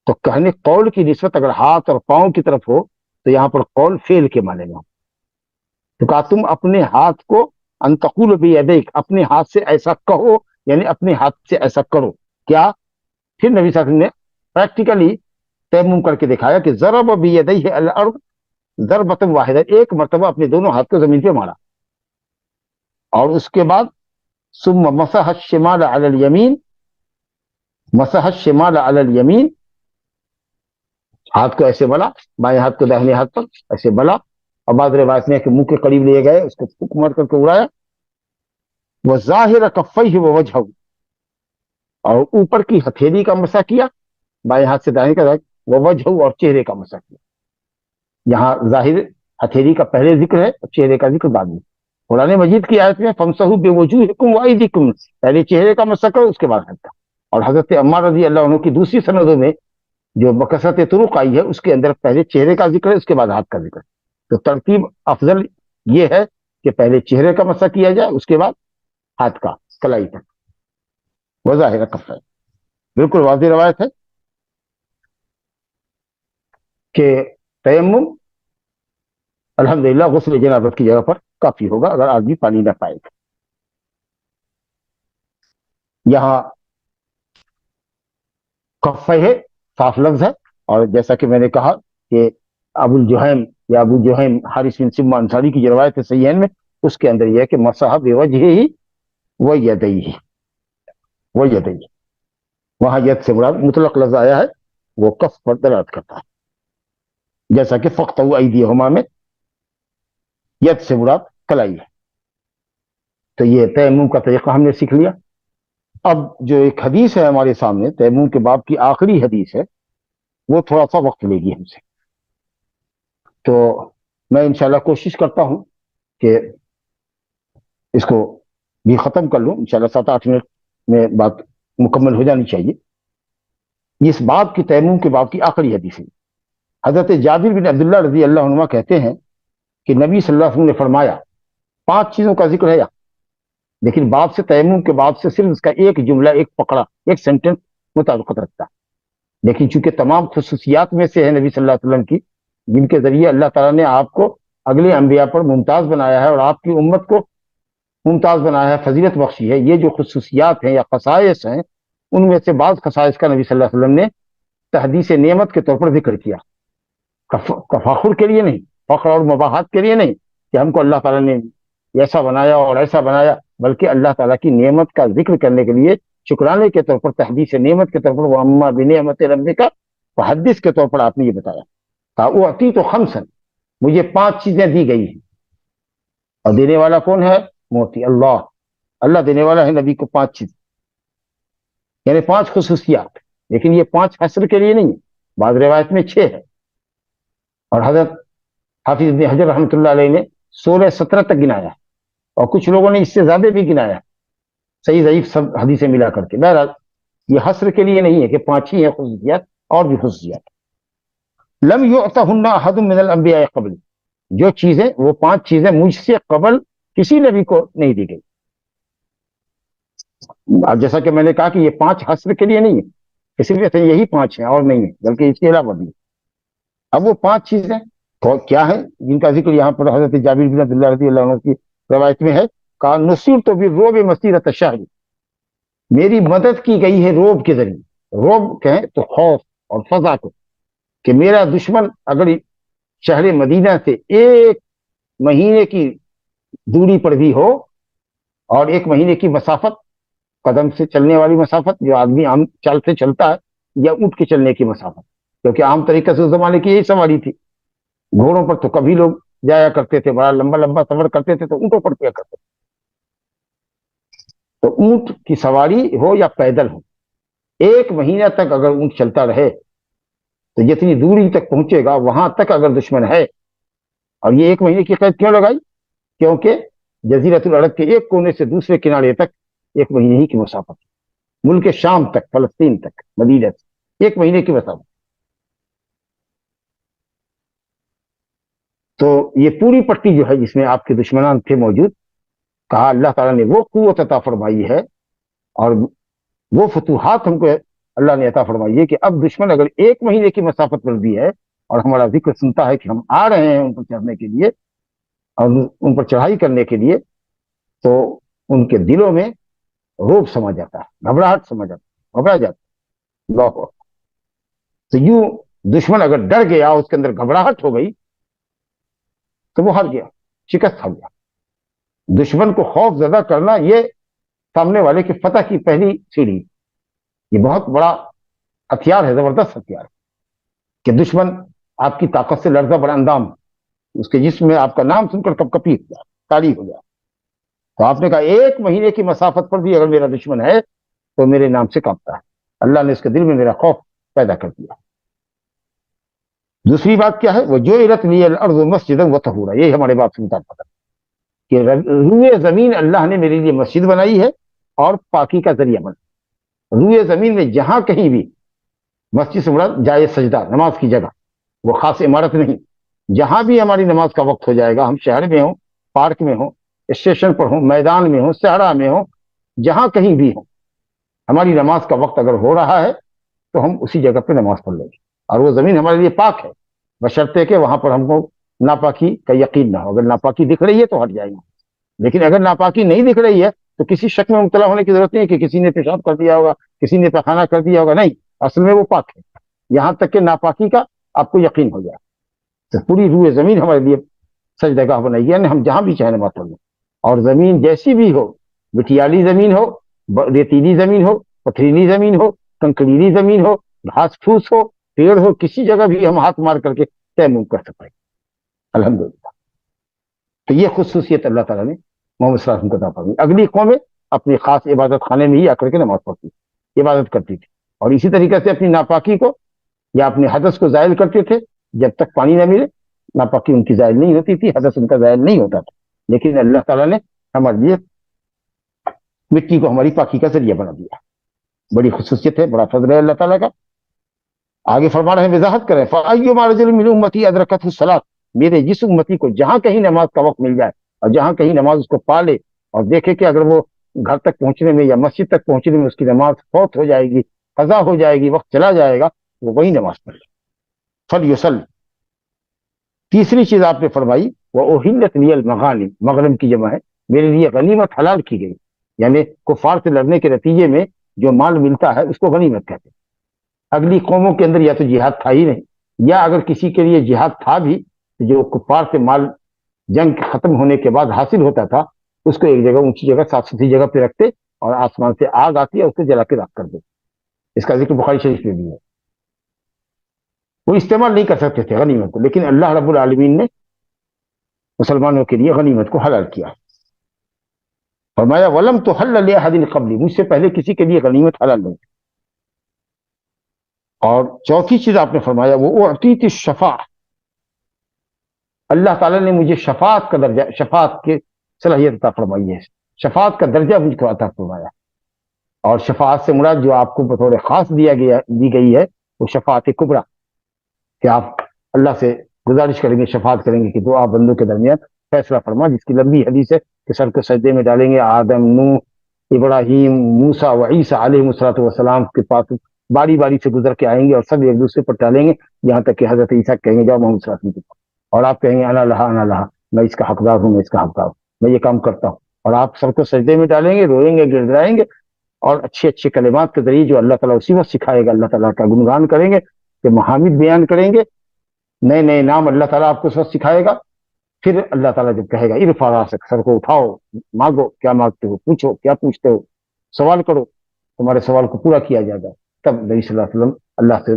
C: تو کہنے قول کی نسبت اگر ہاتھ اور پاؤں کی طرف ہو تو یہاں پر قول فعل کے معنی میں ہو. تو کہا تم اپنے ہاتھ کو ان تقول بیدیک، اپنے ہاتھ سے ایسا کہو، یعنی اپنے ہاتھ سے ایسا کرو. کیا؟ پھر نبی صلی اللہ علیہ وسلم نے پریکٹیکلی تیمم کر کے دکھایا کہ ضرب بیدیہ الارض ضربۃ واحدہ، ایک مرتبہ اپنے دونوں ہاتھ کو زمین پہ مارا، اور اس کے بعد ثم مسح الشمال علی الیمین، مسح الشمال علی الیمین، ہاتھ کو ایسے بلا، بائیں ہاتھ کو داہنے ہاتھ پر ایسے بلا، اور بعض روایت میں کہ منہ کے قریب لے گئے، اس کو پھک مار کر کے اڑایا. وظاہر کفیہ ووجہہ، اور اوپر کی ہتھیلی کا مسح کیا بائیں ہاتھ سے دائیں کا، ووجہہ، اور چہرے کا مسح کیا. یہاں ظاہر ہتھیلی کا پہلے ذکر ہے اور چہرے کا ذکر بعد میں. قرآن مجید کی آیت میں فامسحوا بوجوہکم وایدیکم، پہلے چہرے کا مسح کرو اس کے بعد ہاتھ کا. اور حضرت عمار رضی اللہ عنہ کی دوسری سندوں میں جو بکثرت طرق آئی ہے اس کے اندر پہلے چہرے کا ذکر ہے اس کے بعد ہاتھ کا ذکر ہے. تو ترتیب افضل یہ ہے کہ پہلے چہرے کا مسح کیا جائے، اس کے بعد ہاتھ کا کلائی تک. وظاہر کفین، بالکل واضح روایت ہے کہ تیمم الحمدللہ غسل جنابت کی جگہ پر کافی ہوگا اگر آدمی پانی نہ پائے گا. یہاں کفہ ہے، صاف لفظ ہے، اور جیسا کہ میں نے کہا کہ ابو الجہیم یا ابو جہیم حارث بن سمہ انصاری کی جو روایت ہے صحیحین میں، اس کے اندر یہ ہے کہ مسح بوجہہ ویدیہ، ویدیہ، وہاں ید سے مراد مطلق لفظ آیا ہے، وہ کف پر دلالت کرتا ہے، جیسا کہ فقطعوا ایدیہما میں ید سے مراد کلائی ہے. تو یہ تیمم کا طریقہ ہم نے سیکھ لیا. اب جو ایک حدیث ہے ہمارے سامنے، تیمم کے باب کی آخری حدیث ہے، وہ تھوڑا سا وقت لے گی ہم سے، تو میں انشاءاللہ کوشش کرتا ہوں کہ اس کو بھی ختم کر لوں. انشاءاللہ 7-8 منٹ میں بات مکمل ہو جانی چاہیے. اس باب کی تیمم کے باب کی آخری حدیث ہے. حضرت جابر بن عبداللہ رضی اللہ عنہ کہتے ہیں کہ نبی صلی اللہ علیہ وسلم نے فرمایا، 5 چیزوں کا ذکر ہے یہاں، لیکن باب سے تیمم کے باب سے صرف اس کا ایک جملہ، ایک پکڑا، ایک سینٹنس مطابقت رکھتا ہے. لیکن چونکہ تمام خصوصیات میں سے ہے نبی صلی اللہ علیہ وسلم کی، جن کے ذریعے اللہ تعالیٰ نے آپ کو اگلے انبیاء پر ممتاز بنایا ہے اور آپ کی امت کو ممتاز بنایا ہے، فضیلت بخشی ہے، یہ جو خصوصیات ہیں یا خصائص ہیں ان میں سے بعض خصائص کا نبی صلی اللہ علیہ وسلم نے تحدیث نعمت کے طور پر ذکر کیا، تفاخر کے لیے نہیں، فخر اور مباحات کے لیے نہیں کہ ہم کو اللہ تعالیٰ نے ایسا بنایا اور ایسا بنایا، بلکہ اللہ تعالیٰ کی نعمت کا ذکر کرنے کے لیے، شکرانے کے طور پر، تحدیث نعمت کے طور پر، وَأَمَّا بِنِعْمَتِ رَبِّكَ فَحَدِّثْ کے طور پر آپ نے یہ بتایا تھا۔ وَأُعْطِيتُ خَمْسًا، مجھے 5 چیزیں دی گئی ہیں، اور دینے والا کون ہے؟ موتی اللہ، اللہ دینے والا ہے نبی کو 5 چیز، یعنی 5 خصوصیات، لیکن یہ 5 حصر کے لیے نہیں ہے، بعض روایت میں 6 ہے، اور حضرت حافظ ابن حجر رحمۃ اللہ علیہ نے 16-17 تک گنایا ہے، اور کچھ لوگوں نے اس سے زیادہ بھی گنایا ہے، صحیح ضعیف سب حدیثیں ملا کر کے۔ بہرحال یہ حصر کے لیے نہیں ہے کہ 5 ہی ہیں خصوصیات، اور بھی خصوصیات۔ لم یعطہن احد من الانبیاء قبل، جو چیزیں، وہ 5 چیزیں مجھ سے قبل کسی نبی کو نہیں دی گئی۔ اب جیسا کہ میں نے کہا کہ یہ 5 حصر کے لیے نہیں ہے کہ صرف یہی 5 ہیں اور نہیں ہے، بلکہ اس کے علاوہ بھی۔ اب وہ 5 چیزیں تو کیا ہیں جن کا ذکر یہاں پر حضرت جابر بن عبد اللہ رضی اللہ عنہ کی روایت میں ہے، کہا نصرت بالرعب مسیرۃ الشہر، میری مدد کی گئی ہے روب کے ذریعے، روب کہیں تو خوف اور فضا کو، کہ میرا دشمن اگر شہر مدینہ سے 1 مہینے کی دوری پر بھی ہو، اور 1 مہینے کی مسافت، قدم سے چلنے والی مسافت جو آدمی عام چال سے چلتا ہے، یا اونٹ کے چلنے کی مسافت، کیونکہ عام طریقے سے اس زمانے کی یہی سواری تھی، گھوڑوں پر تو کبھی لوگ جایا کرتے تھے، بڑا لمبا لمبا سفر کرتے تھے تو اونٹوں پر کیا کرتے تھے، تو اونٹ کی سواری ہو یا پیدل ہو، 1 مہینہ تک اگر اونٹ چلتا رہے تو جتنی دوری تک پہنچے گا وہاں تک اگر دشمن ہے، اور یہ 1 مہینے کی قید کیوں لگائی؟ کیونکہ جزیرۃ العرب کے ایک کونے سے دوسرے کنارے تک 1 مہینے ہی کی مسافت، ملک شام تک، فلسطین تک، مدینہ سے 1 مہینے کی مسافت۔ تو یہ پوری پٹی جو ہے جس میں آپ کے دشمنان تھے موجود، کہا اللہ تعالیٰ نے وہ قوت عطا فرمائی ہے اور وہ فتوحات ہم کو اللہ نے عطا فرمائی ہے کہ اب دشمن اگر 1 مہینے کی مسافت پر بھی ہے اور ہمارا ذکر سنتا ہے کہ ہم آ رہے ہیں ان پر چڑھنے کے لیے اور ان پر چڑھائی کرنے کے لیے، تو ان کے دلوں میں روب سما جاتا ہے، گھبراہٹ سما جاتا ہے، گھبرا جاتا ہے اللہ کو۔ تو یوں دشمن اگر ڈر گیا، اس کے اندر گھبراہٹ ہو گئی، تو وہ ہار گیا، شکست کھا گیا۔ دشمن کو خوف زدہ کرنا یہ سامنے والے کی فتح کی پہلی سیڑھی، یہ بہت بڑا ہتھیار ہے، زبردست ہتھیار ہے، کہ دشمن آپ کی طاقت سے لرزہ بر اندام، اس کے جسم میں آپ کا نام سن کر کپ کپی ہو جائے، تاریخ ہو جائے۔ تو آپ نے کہا 1 مہینے کی مسافت پر بھی اگر میرا دشمن ہے تو میرے نام سے کانپتا ہے، اللہ نے اس کے دل میں میرا خوف پیدا کر دیا۔ دوسری بات کیا ہے؟ وہ جو عرت لی الارض مسجدا وطہورا، یہ ہمارے باپ سے مطابقت ہے کہ روئے زمین اللہ نے میرے لیے مسجد بنائی ہے اور پاکی کا ذریعہ بنا۔ روئے زمین میں جہاں کہیں بھی، مسجد سے مراد جائے سجدہ، نماز کی جگہ، وہ خاص عمارت نہیں، جہاں بھی ہماری نماز کا وقت ہو جائے گا، ہم شہر میں ہوں، پارک میں ہوں، اسٹیشن پر ہوں، میدان میں ہوں، صحرا میں ہوں، جہاں کہیں بھی ہوں، ہماری نماز کا وقت اگر ہو رہا ہے تو ہم اسی جگہ پہ نماز پڑھ لیں گے، اور وہ زمین ہمارے لیے پاک ہے، بشرطے کہ وہاں پر ہم کو ناپاکی کا یقین نہ ہو۔ اگر ناپاکی دکھ رہی ہے تو ہٹ جائیں گے، لیکن اگر ناپاکی نہیں دکھ رہی ہے تو کسی شک میں مبتلا ہونے کی ضرورت نہیں کہ کسی نے پیشاب کر دیا ہوگا، کسی نے پیخانہ کر دیا ہوگا، نہیں، اصل میں وہ پاک ہے، یہاں تک کہ ناپاکی کا آپ کو یقین ہو جائے۔ تو پوری روئے زمین ہمارے لیے سجدہ بنائی ہے، یعنی ہم جہاں بھی چاہیں نماز پڑھ لیں، اور زمین جیسی بھی ہو، مٹیالی زمین ہو، ریتیلی زمین ہو، پتھریلی زمین ہو، کنکریلی زمین ہو، گھاس پھوس ہو، پیڑ ہو، کسی جگہ بھی ہم ہاتھ مار کر کے تیمم کر سکتے ہیں الحمدللہ۔ تو یہ خصوصیت اللہ تعالیٰ نے محمد صلی اللہ علیہ وسلم کو عطا فرمائی۔ اگلی قومیں اپنی خاص عبادت خانے میں ہی آ کر کے نماز پڑھتی تھی، عبادت کرتی تھی، اور اسی طریقے سے اپنی ناپاکی کو یا اپنے حدث کو زائل کرتے تھے، جب تک پانی نہ ملے ناپاکی ان کی زائل نہیں ہوتی تھی، حدث ان کا زائل نہیں ہوتا تھا، لیکن اللہ تعالیٰ نے ہمارے لیے مٹی کو ہماری پاکی کا ذریعہ بنا دیا۔ بڑی خصوصیت ہے، بڑا فضل ہے اللہ تعالیٰ کا۔ آگے فرما رہے ہیں، وضاحت کریں، فَأَيُّمَا رَجُلٍ مِّنْ أُمَّتِي أَدْرَكَتْهُ الصَّلَاةُ، میرے جس امتی کو جہاں کہیں نماز کا وقت مل جائے اور جہاں کہیں نماز اس کو پالے اور دیکھے کہ اگر وہ گھر تک پہنچنے میں یا مسجد تک پہنچنے میں اس کی نماز فوت ہو جائے گی، قضا ہو جائے گی، وقت چلا جائے گا، وہ وہی نماز پڑھ لے، فَلْيُصَلِّ۔ تیسری چیز آپ نے فرمائی، وَأُحِلَّتْ لِيَ الْمَغَانِمُ، مغرم کی جمع ہے، میرے لیے غنیمت حلال کی گئی، یعنی کفار سے لڑنے کے نتیجے میں جو مال ملتا ہے اس کو غنیمت کہتے ہیں. اگلی قوموں کے اندر یا تو جہاد تھا ہی نہیں، یا اگر کسی کے لیے جہاد تھا بھی، جو کفار سے مال جنگ ختم ہونے کے بعد حاصل ہوتا تھا اس کو ایک جگہ اونچی جگہ صاف ستھری جگہ پہ رکھتے اور آسمان سے آگ آتی ہے اس کو جلا کے راکھ کر دیتے. اس کا ذکر بخاری شریف میں بھی ہے. وہ استعمال نہیں کر سکتے تھے غنیمت کو، لیکن اللہ رب العالمین نے مسلمانوں کے لیے غنیمت کو حلال کیا. فرمایا ولم تحل لأحد قبلی، مجھ سے پہلے کسی کے لیے غنیمت حلال نہیں. اور چوتھی چیز آپ نے فرمایا وہ اعطیت الشفاعہ، اللہ تعالیٰ نے مجھے شفاعت کا درجہ، شفاعت کی صلاحیت عطا فرمائی ہے، شفاعت کا درجہ مجھ کو عطا فرمایا. اور شفاعت سے مراد جو آپ کو بطور خاص دی گئی ہے وہ شفاعت کبریٰ، کہ آپ اللہ سے گزارش کریں گے، شفاعت کریں گے کہ دو آپ بندوں کے درمیان فیصلہ فرما، جس کی لمبی حدیث ہے کہ سر کو سجدے میں ڈالیں گے آدم، نوح، ابراہیم، موسیٰ و عیسیٰ علیہ السلام کے پاس باری باری سے گزر کے آئیں گے اور سب ایک دوسرے پر ٹالیں گے، یہاں تک کہ حضرت عیسیٰ کہیں گے جاؤ محمد صلی اللہ علیہ وسلم کے پاس، اور آپ کہیں گے انا لہا، میں اس کا حقدار ہوں، میں اس کا حقدار ہوں، میں یہ کام کرتا ہوں. اور آپ سب کو سجدے میں ڈالیں گے، روئیں گے، گڑگڑائیں گے، اور اچھے اچھے کلمات کے ذریعے جو اللہ تعالیٰ اسی وقت سکھائے گا، اللہ تعالیٰ کا گنگان کریں گے، کہ محامد بیان کریں گے، نئے نئے نام اللہ تعالیٰ آپ کو اس وقت سکھائے گا. پھر اللہ تعالیٰ جب کہے گا ارفع راسک، سر کو اٹھاؤ، مانگو کیا مانگتے ہو، پوچھو کیا پوچھتے ہو، سوال کرو، تمہارے سوال کو پورا کیا جائے گا. تب نبی صلی اللہ علیہ وسلم اللہ سے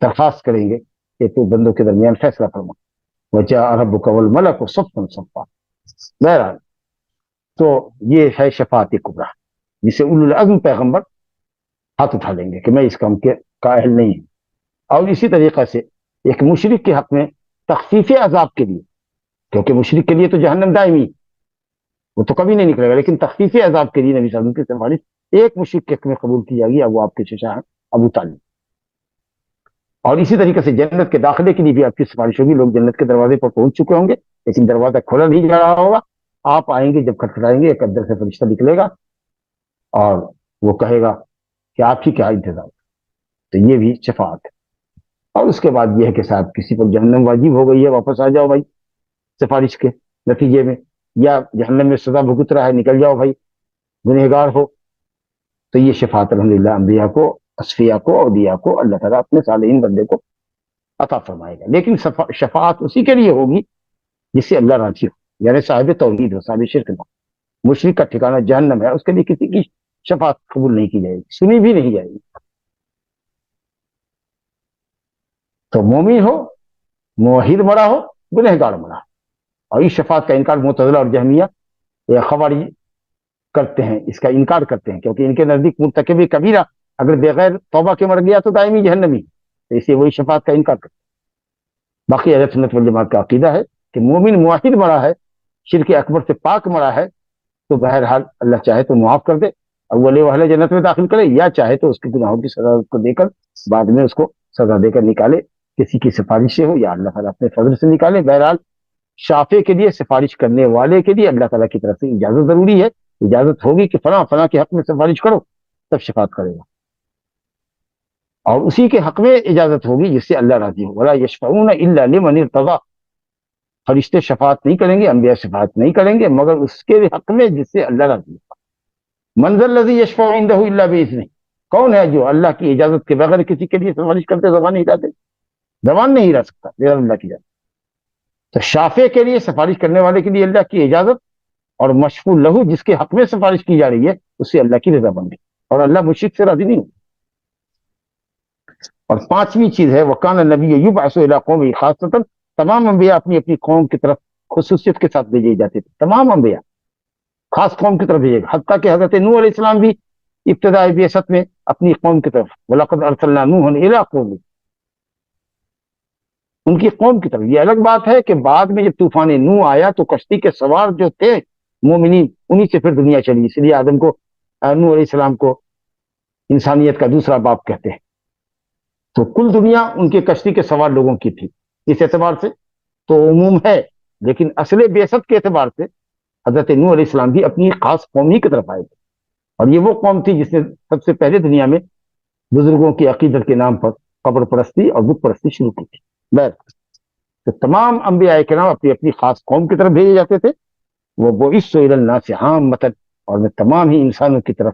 C: درخواست کریں گے کہ تو بندوں کے درمیان فیصلہ فرما. وجاء ربک والملک صفا صفا. بہرحال تو یہ ہے شفاعت کبریٰ، جسے اولو العزم پیغمبر ہاتھ اٹھا لیں گے کہ میں اس کام کے قائل نہیں ہوں. اور اسی طریقے سے ایک مشرک کے حق میں تخفیف عذاب کے لیے، کیونکہ مشرک کے لیے تو جہنم دائمی، وہ تو کبھی نہیں نکلے گا، لیکن تخفیف عذاب کے لیے نبی صلی اللہ علیہ وسلم کی سفارش ایک مشرک کے حق میں قبول کی جائے گی، اب وہ آپ کے چچا ہیں ابو طالب. اور اسی طریقے سے جنت کے داخلے کے لیے بھی آپ کی سفارش ہوگی. لوگ جنت کے دروازے پر پہنچ چکے ہوں گے لیکن دروازہ کھولا نہیں جا رہا ہوگا، آپ آئیں گے، جب کھٹکھٹائیں گے ایک اندر سے فرشتہ نکلے گا اور وہ کہے گا کہ آپ ہی کیا انتظار. تو یہ بھی شفاعت ہے. اور اس کے بعد یہ ہے کہ صاحب کسی پر جہنم واجب ہو گئی ہے، واپس آ جاؤ بھائی سفارش کے نتیجے میں، یا جہنم میں سزا بھگت رہا ہے، نکل جاؤ بھائی، گنہگار ہو. تو یہ شفاعت الحمدللہ انبیاء کو، اصفیاء کو، اولیاء کو اللہ تعالیٰ اپنے صالحین بندے کو عطا فرمائے گا. لیکن شفاعت اسی کے لیے ہوگی جس سے اللہ راضی ہو، یعنی صاحب توحید ہو، صاحب شرک نہ. مشرک کا ٹھکانہ جہنم ہے، اس کے لیے کسی کی شفاعت قبول نہیں کی جائے گی، سنی بھی نہیں جائے گی. تو مومن ہو، موحد مرا ہو، گنہگار مرا ہو. اور اس شفاعت کا انکار معتزلہ اور جہمیہ یا خوارج کرتے ہیں، اس کا انکار کرتے ہیں، کیونکہ ان کے نزدیک مرتکب کبیرہ اگر بغیر توبہ کے مر گیا تو دائمی جہنمی، تو اس لیے وہی شفاعت کا انکار کرتے ہیں. باقی اہل سنت والجماعت کا عقیدہ ہے کہ مومن موحد مرا ہے، شرک اکبر سے پاک مرا ہے، تو بہرحال اللہ چاہے تو معاف کر دے، اول اہل جنت میں داخل کرے، یا چاہے تو اس کے گناہوں کی سزا کو دے کر بعد میں اس کو سزا دے کر نکالے، کسی کی سفارش سے ہو یا اللہ تعالیٰ اپنے فضل سے نکالے. بہرحال شافع کے لیے، سفارش کرنے والے کے لیے اللہ تعالیٰ کی طرف سے اجازت ضروری ہے. اجازت ہوگی کہ فلاں فلاں کے حق میں سفارش کرو، تب شفاعت کرے گا، اور اسی کے حق میں اجازت ہوگی جس سے اللہ راضی ہو. ولا یشفعون الا لمن ارتضى، فرشتے شفاعت نہیں کریں گے، انبیاء شفاعت نہیں کریں گے مگر اس کے حق میں جس سے اللہ راضی ہو. من ذا الذی یشفع عنده الا باذنہ، کون ہے جو اللہ کی اجازت کے بغیر کسی کے لیے سفارش کرتے زبان نہیں ہلاتے؟ زبان نہیں ہلا سکتا بغیر اللہ کی اجازت. تو شافع کے لیے، سفارش کرنے والے کے لیے اللہ کی اجازت، اور مشفوع لہو جس کے حق میں سفارش کی جا رہی ہے اس سے اللہ کی رضا بندی، اور اللہ مشرک سے راضی نہیں ہو. اور پانچویں چیز ہے وکان النبی یبعث الی قومہ خاصۃ، تمام انبیاء اپنی اپنی قوم کی طرف خصوصیت کے ساتھ بھیجے جاتے تھے. تمام انبیاء خاص قوم کی طرف بھیجے گا، حتیٰ کہ حضرت نوح علیہ السلام بھی ابتدائی بعثت میں اپنی قوم کی طرف، وَلَقَدْ أَرْسَلْنَا نُوحًا إِلَىٰ قَوْمِهِ، ان کی قوم کی طرف. یہ الگ بات ہے کہ بعد میں جب طوفان نوح آیا تو کشتی کے سوار جو تھے مومنین، انہی سے پھر دنیا چلی. اس لیے آدم کو، نوح علیہ السلام کو انسانیت کا دوسرا باپ کہتے ہیں. تو کل دنیا ان کے کشتی کے سوار لوگوں کی تھی. اس اعتبار سے تو عموم ہے، لیکن اصل بعثت کے اعتبار سے حضرت نوح علیہ السلام بھی اپنی خاص قوم ہی کی طرف آئے تھے. اور یہ وہ قوم تھی جس نے سب سے پہلے دنیا میں بزرگوں کی عقیدت کے نام پر قبر پرستی اور بت پرستی شروع کی تھی. تو تمام انبیاء کرام اپنی اپنی خاص قوم کی طرف بھیجے جاتے تھے. وہ بعثت الی الناس عامۃ، اور میں تمام ہی انسانوں کی طرف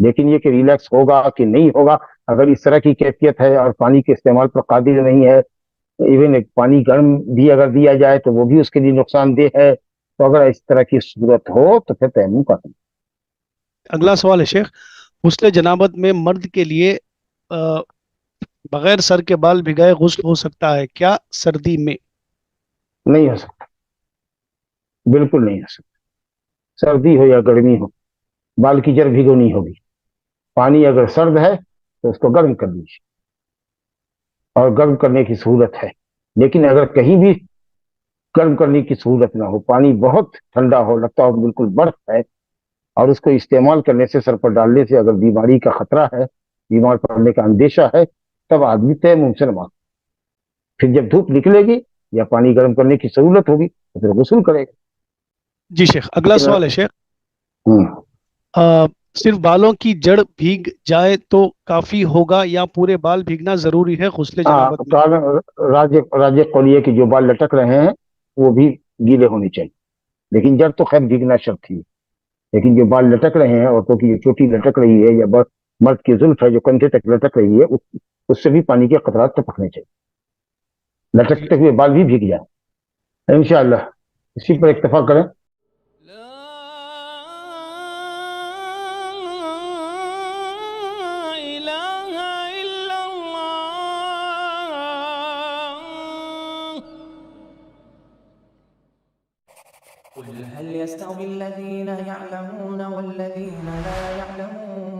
C: لیکن یہ کہ ریلیکس ہوگا کہ نہیں ہوگا، اگر اس طرح کی کیفیت ہے اور پانی کے استعمال پر قادر نہیں ہے، ایون پانی گرم بھی اگر دیا جائے تو وہ بھی اس کے لیے نقصان دہ ہے، تو اگر اس طرح کی صورت ہو تو پھر تیمم کا کریں۔
D: اگلا سوال ہے شیخ، غسل جنابت میں مرد کے لیے بغیر سر کے بال بھگائے غسل ہو سکتا ہے کیا سردی میں؟
C: نہیں ہو سکتا، بالکل نہیں ہو سکتا، سردی ہو یا گرمی ہو، بال کی جڑ بھگونی ہوگی۔ پانی اگر سرد ہے تو اس کو گرم کر لیجیے، اور گرم کرنے کی صورت ہے، لیکن اگر کہیں بھی گرم کرنے کی صورت نہ ہو، پانی بہت ٹھنڈا ہو، لگتا ہو بالکل برف ہے، اور اس کو استعمال کرنے سے، سر پر ڈالنے سے اگر بیماری کا خطرہ ہے، بیمار پڑنے کا اندیشہ ہے، تب آدمی تیمم سے نماز، پھر جب دھوپ نکلے گی یا پانی گرم کرنے کی ضرورت ہوگی تو پھر غسل کرے گا۔
D: جی شیخ، اگلا سوال ہے شیخ،
C: ہوں۔
D: صرف بالوں کی جڑ بھیگ جائے تو کافی ہوگا یا پورے بال بھیگنا ضروری ہے غسل جنابت میں؟
C: راج قولیہ کے جو بال لٹک رہے ہیں وہ بھی گیلے ہونے چاہیے، لیکن جڑ تو خیر بھیگنا شرط ہی ہے، لیکن جو بال لٹک رہے ہیں، عورتوں کی جو چوٹی لٹک رہی ہے یا مرد کی زلف ہے جو کندھے تک لٹک رہی ہے، اس سے بھی پانی کے قطرات ٹپکنے چاہیے، لٹکتے ہوئے بال بھی بھیگ جائیں۔ انشاءاللہ اسی پر اکتفا کریں۔
A: قل هل يستوي الذين يعلمون والذين لا يعلمون